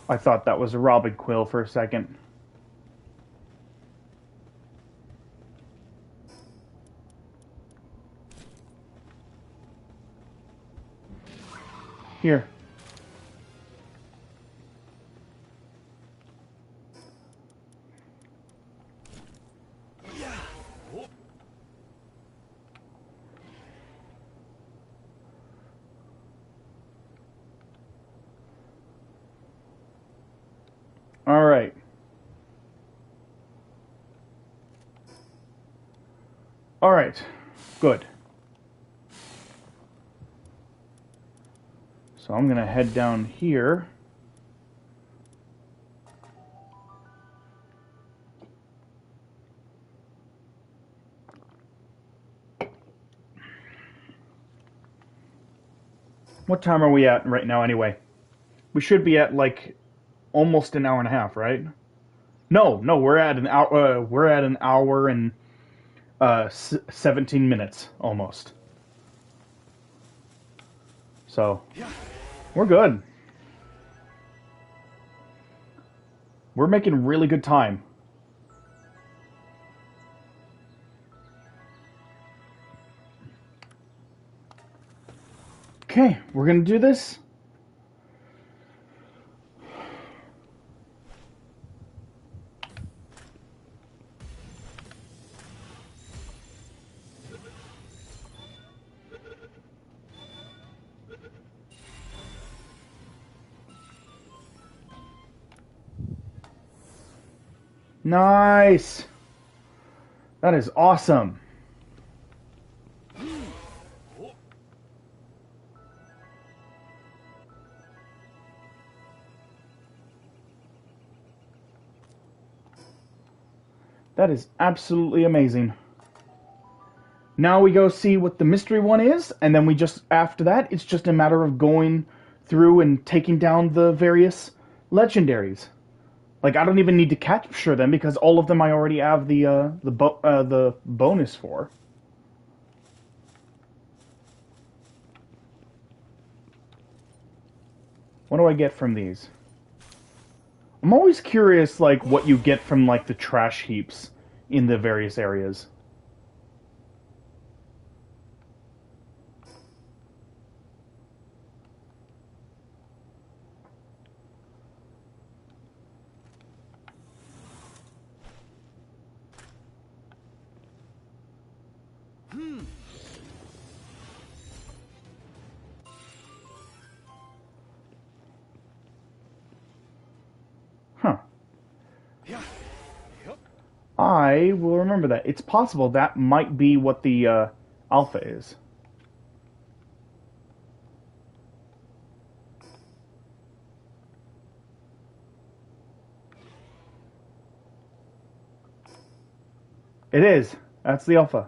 I thought that was a Robin Quill for a second. Here. Alright. Alright. Good. So I'm gonna head down here. What time are we at right now, anyway? We should be at, like, almost an hour and a half, right? No, no, we're at an hour. We're at an hour and 17 minutes almost. So we're good. We're making really good time. Okay, we're gonna do this. Nice. That is awesome. That is absolutely amazing. Now we go see what the mystery one is, and then we just, after that, it's just a matter of going through and taking down the various legendaries. Like, I don't even need to capture them because all of them I already have the bonus for. What do I get from these? I'm always curious, like, what you get from, like, the trash heaps in the various areas. Huh. I will remember that. It's possible that might be what the alpha is. It is. That's the alpha.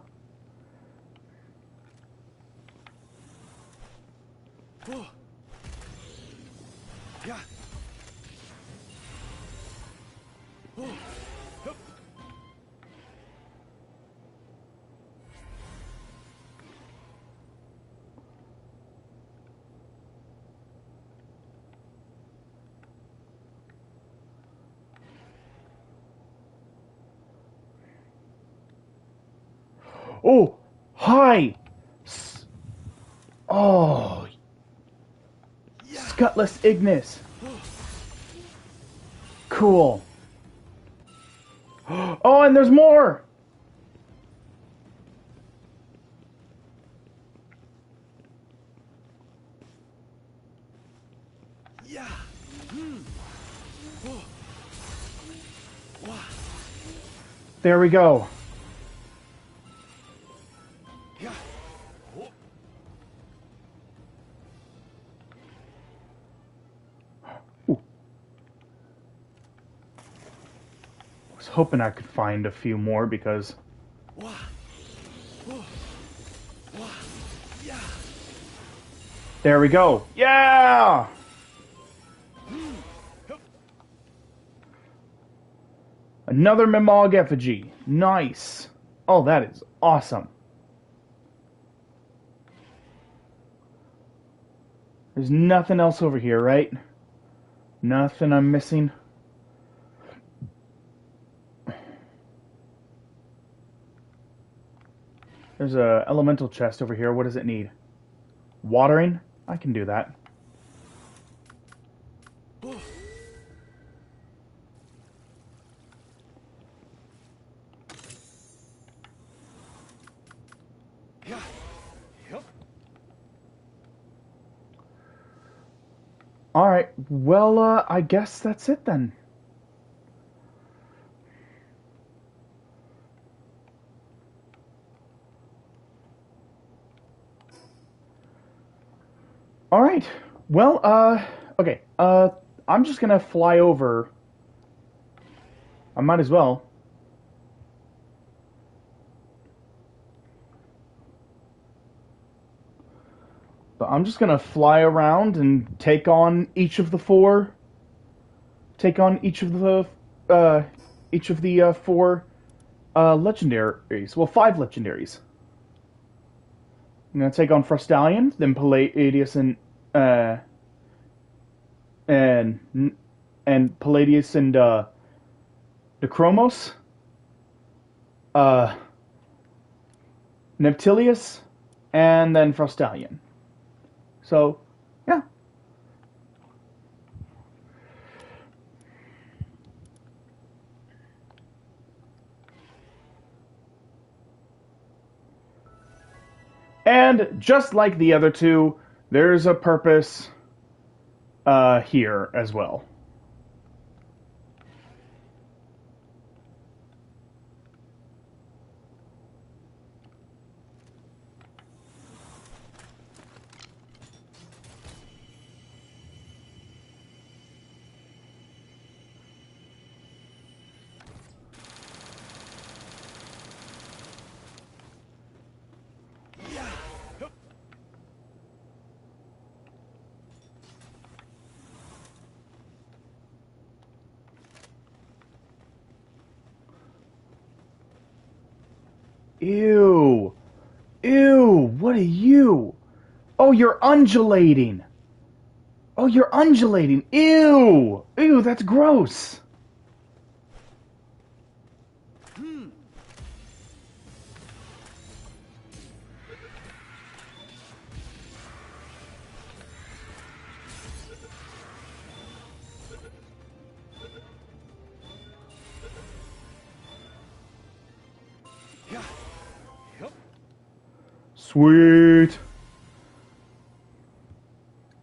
Oh, hi. Oh, Scutless Ignis. Cool. Oh, and there's more. There we go. Ooh. I was hoping I could find a few more because... There we go. Yeah! Another Mimog effigy. Nice. Oh, that is awesome. There's nothing else over here, right? Nothing I'm missing. There's a elemental chest over here. What does it need? Watering? I can do that. Alright, well, I guess that's it then. Alright, well, okay, I'm just gonna fly over. I might as well. But I'm just gonna fly around and take on each of the four. Take on each of the four legendaries. Well, five legendaries. I'm gonna take on Frostallion, then Palladius uh, and Palladius and Necromos, uh, Neptilius, and then Frostallion. So, yeah. And just like the other two, there's a purpose here as well. Ew. Ew, what are you? Oh, you're undulating. Oh, you're undulating. Ew. Ew, that's gross. Sweet.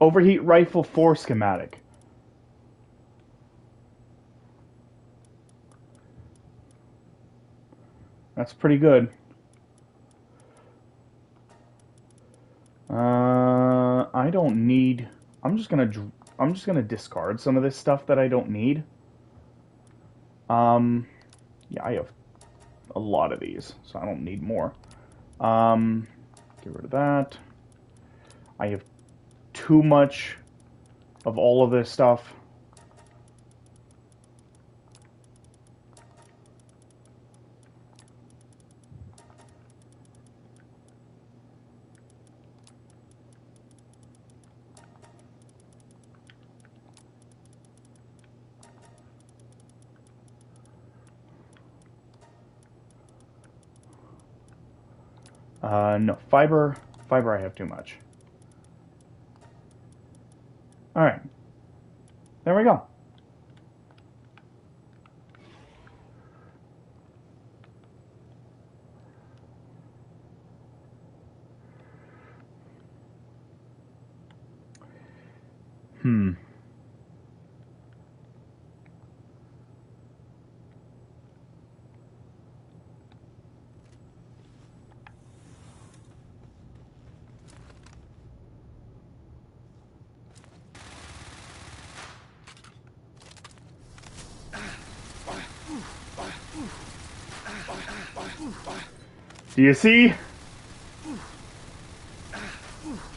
Overheat rifle 4 schematic. That's pretty good. I don't need. I'm just gonna discard some of this stuff that I don't need. Yeah, I have a lot of these, so I don't need more. Get rid of that. I have too much of all of this stuff. No, fiber I have too much. Alright. There we go. Hmm. Do you see?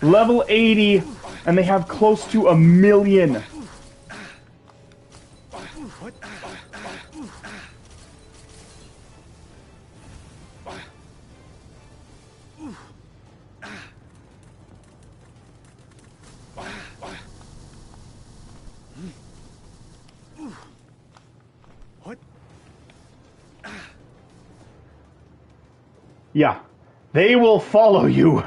Level 80, and they have close to 1,000,000. What? Yeah. They will follow you.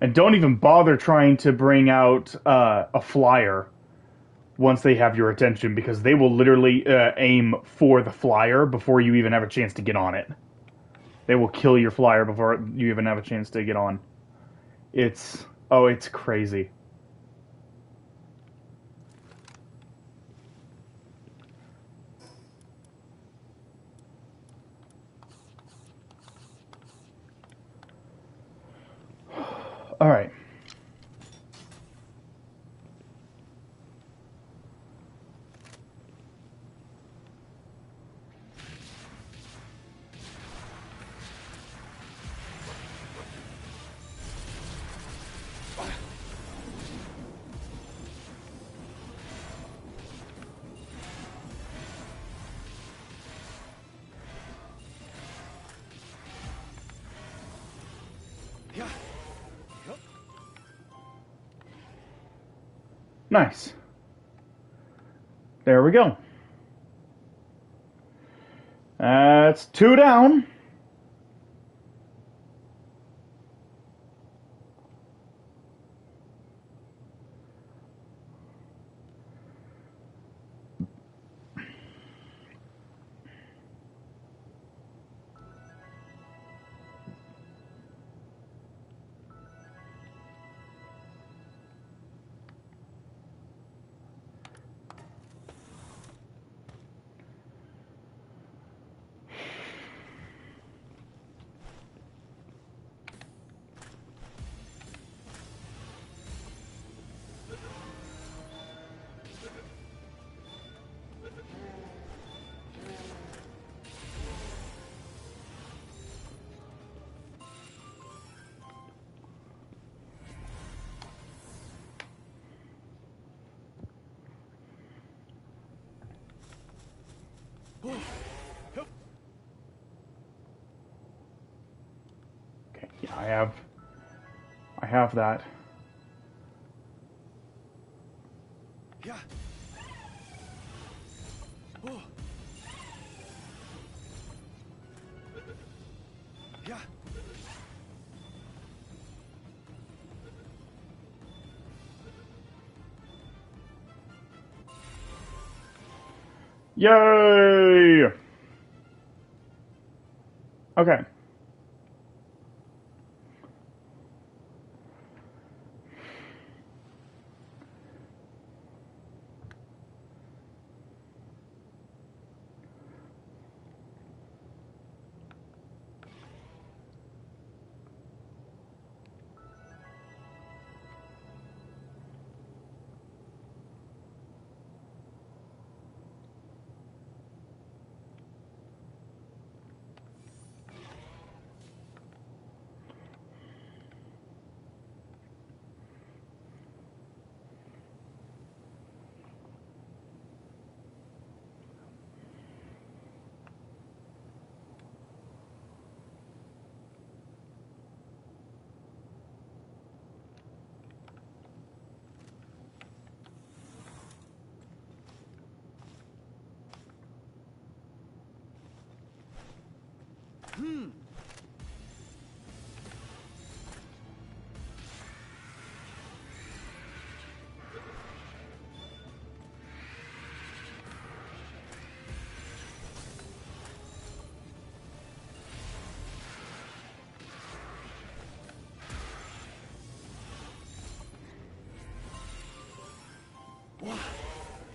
And don't even bother trying to bring out a flyer once they have your attention, because they will literally aim for the flyer before you even have a chance to get on it. They will kill your flyer before you even have a chance to get on. It's crazy. All right. Nice. There we go. That's 2 down. Okay, yeah, I have that. Yeah. Oh. Yeah. Yay! Okay.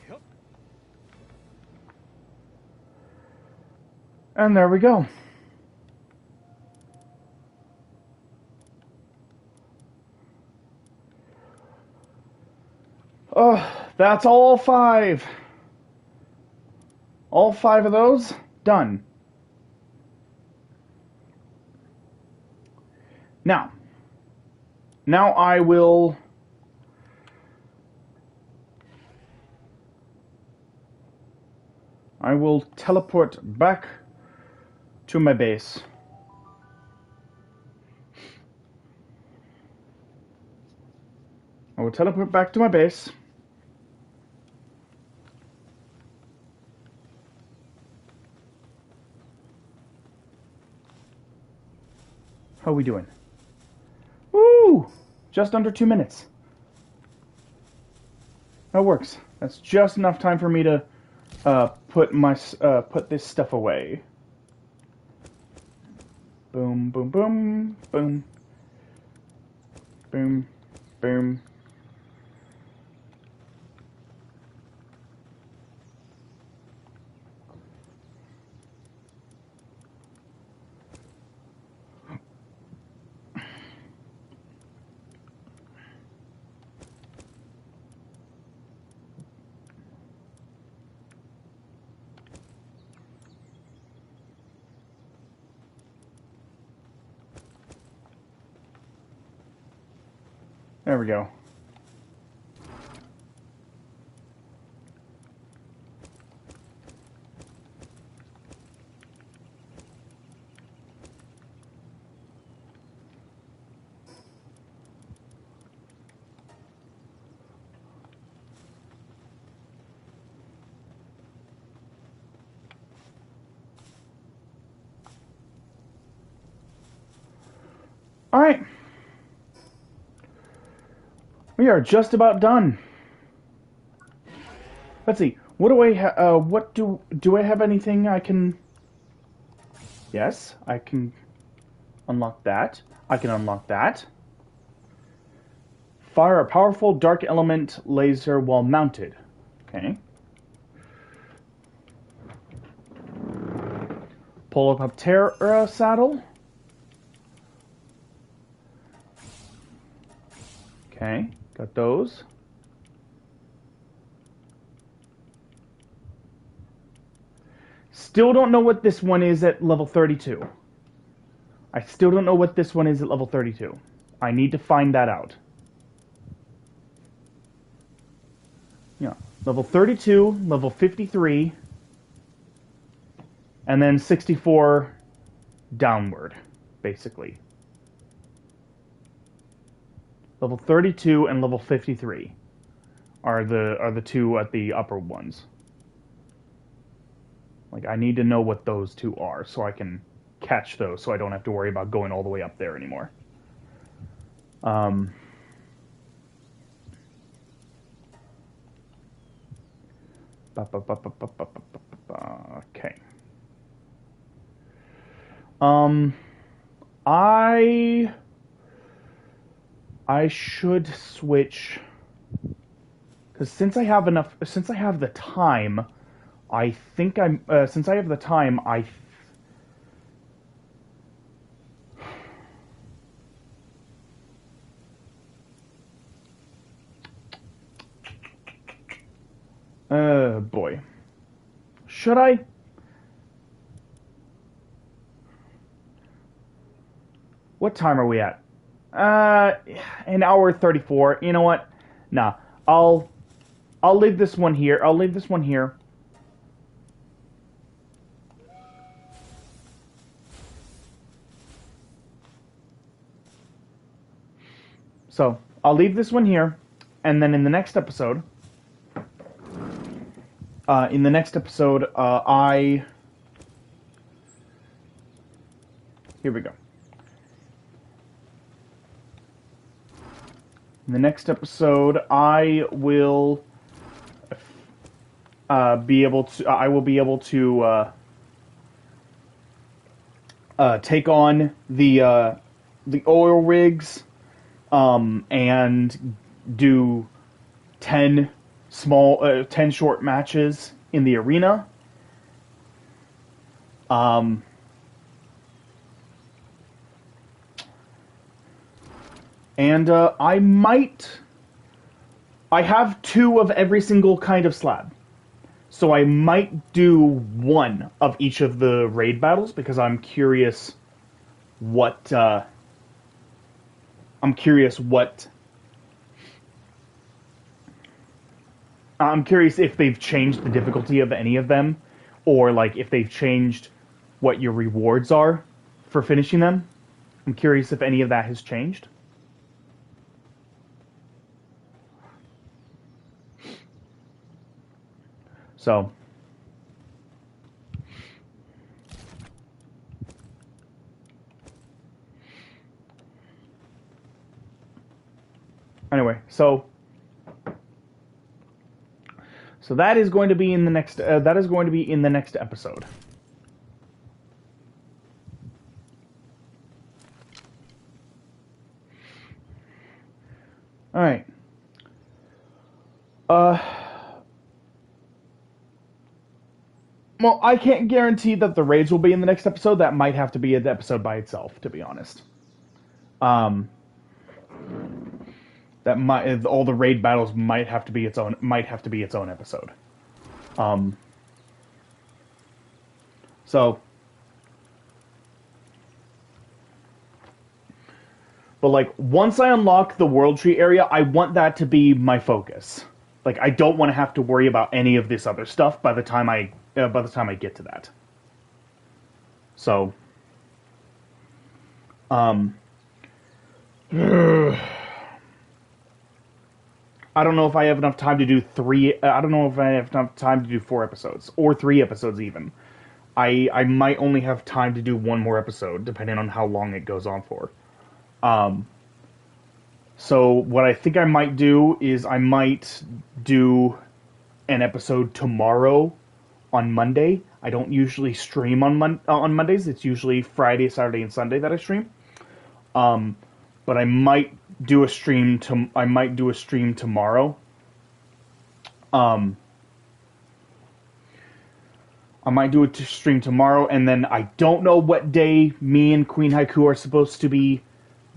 Yep. And there we go. Oh, that's all 5. All 5 of those done. Now I will teleport back to my base. I will teleport back to my base. How are we doing? Woo! Just under 2 minutes. That works. That's just enough time for me to put this stuff away. Boom, boom, boom, boom, boom, boom. There we go. We are just about done. Let's see. What do I what do I have anything I can... Yes, I can unlock that. I can unlock that. Fire a powerful dark element laser while mounted. Okay. Pull up Terra saddle. Okay, got those. Still don't know what this one is at level 32. I still don't know what this one is at level 32. I need to find that out. Yeah, level 32, level 53, and then 64 downward, basically. Level 32 and level 53 are the two at the upper ones. Like, I need to know what those two are so I can catch those, so I don't have to worry about going all the way up there anymore. Okay. I should switch, because since I have the time, I think since I have the time, boy. Should I? What time are we at? An hour 34. You know what? Nah. I'll leave this one here. I'll leave this one here. So, I'll leave this one here, and then in the next episode, here we go. In the next episode, I will be able to take on the oil rigs, and do 10 short matches in the arena. And I have 2 of every single kind of slab. So I might do 1 of each of the raid battles, because I'm curious what if they've changed the difficulty of any of them, or like if they've changed what your rewards are for finishing them. I'm curious if any of that has changed. So, anyway, so that is going to be in the next episode. All right. Well, I can't guarantee that the raids will be in the next episode. That might have to be an episode by itself, to be honest. All the raid battles might have to be its own episode. So, but like once I unlock the World Tree area, I want that to be my focus. Like, I don't want to have to worry about any of this other stuff by the time I get to that. So, I don't know if I have enough time to do 3. I don't know if I have enough time to do 4 episodes or 3 episodes even. I might only have time to do 1 more episode, depending on how long it goes on for. So what I think I might do is I might do an episode tomorrow on Monday. I don't usually stream on Mondays. It's usually Friday, Saturday, and Sunday that I stream. But I might do a stream tomorrow. I might do a stream tomorrow, and then I don't know what day me and Queen Haiku are supposed to be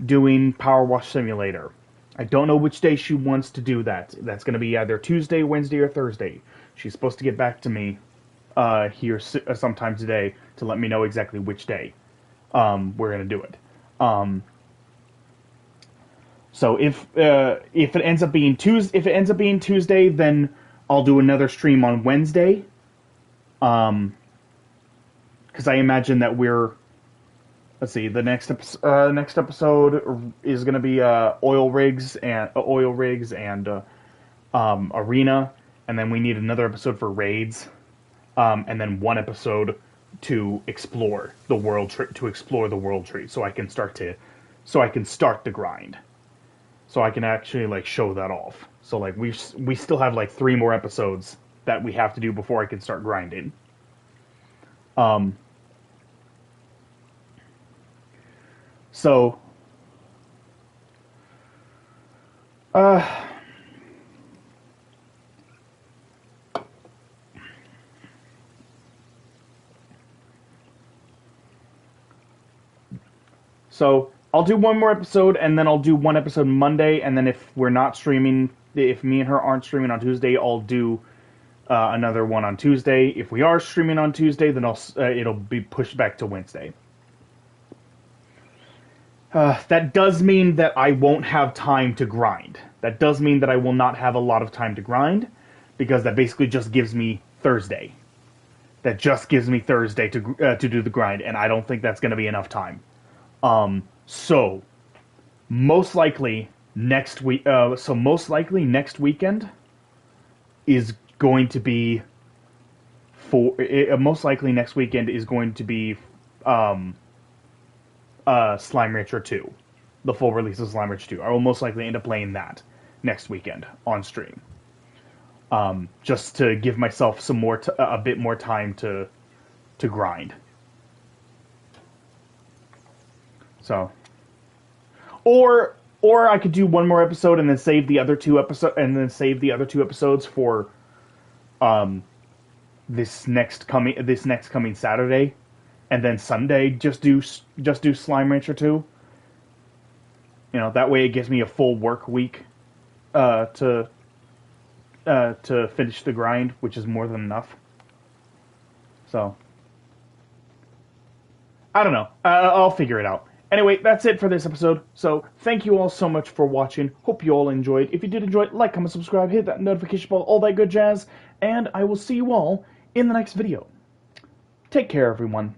doing Power Wash Simulator. I don't know which day she wants to do that. That's going to be either Tuesday, Wednesday, or Thursday. She's supposed to get back to me here sometime today to let me know exactly which day we're going to do it. So if it ends up being Tuesday, then I'll do another stream on Wednesday. Because I imagine that let's see, the next episode is going to be oil rigs and arena, and then we need another episode for raids, and then one episode to explore the world tree, so I can start the grind, so I can actually like show that off. So like we still have like 3 more episodes that we have to do before I can start grinding. So, so I'll do one more episode, and then I'll do one episode Monday, and then if me and her aren't streaming on Tuesday, I'll do another one on Tuesday. If we are streaming on Tuesday, then it'll be pushed back to Wednesday. That does mean that I won't have time to grind. That does mean that I will not have a lot of time to grind, because that basically just gives me Thursday. That just gives me Thursday to do the grind, and I don't think that's going to be enough time. So most likely next weekend is going to be Slime Rancher 2, the full release of Slime Rancher 2. I will most likely end up playing that next weekend on stream, just to give myself a bit more time to grind. So, or I could do one more episode and then save the other 2 episodes for this next coming Saturday, and then Sunday just do Slime Rancher 2. That way it gives me a full work week to finish the grind, which is more than enough. So I don't know. I'll figure it out. Anyway, that's it for this episode. So thank you all so much for watching. Hope you all enjoyed. If you did enjoy, like, comment, subscribe, hit that notification bell, all that good jazz, and I will see you all in the next video. Take care, everyone.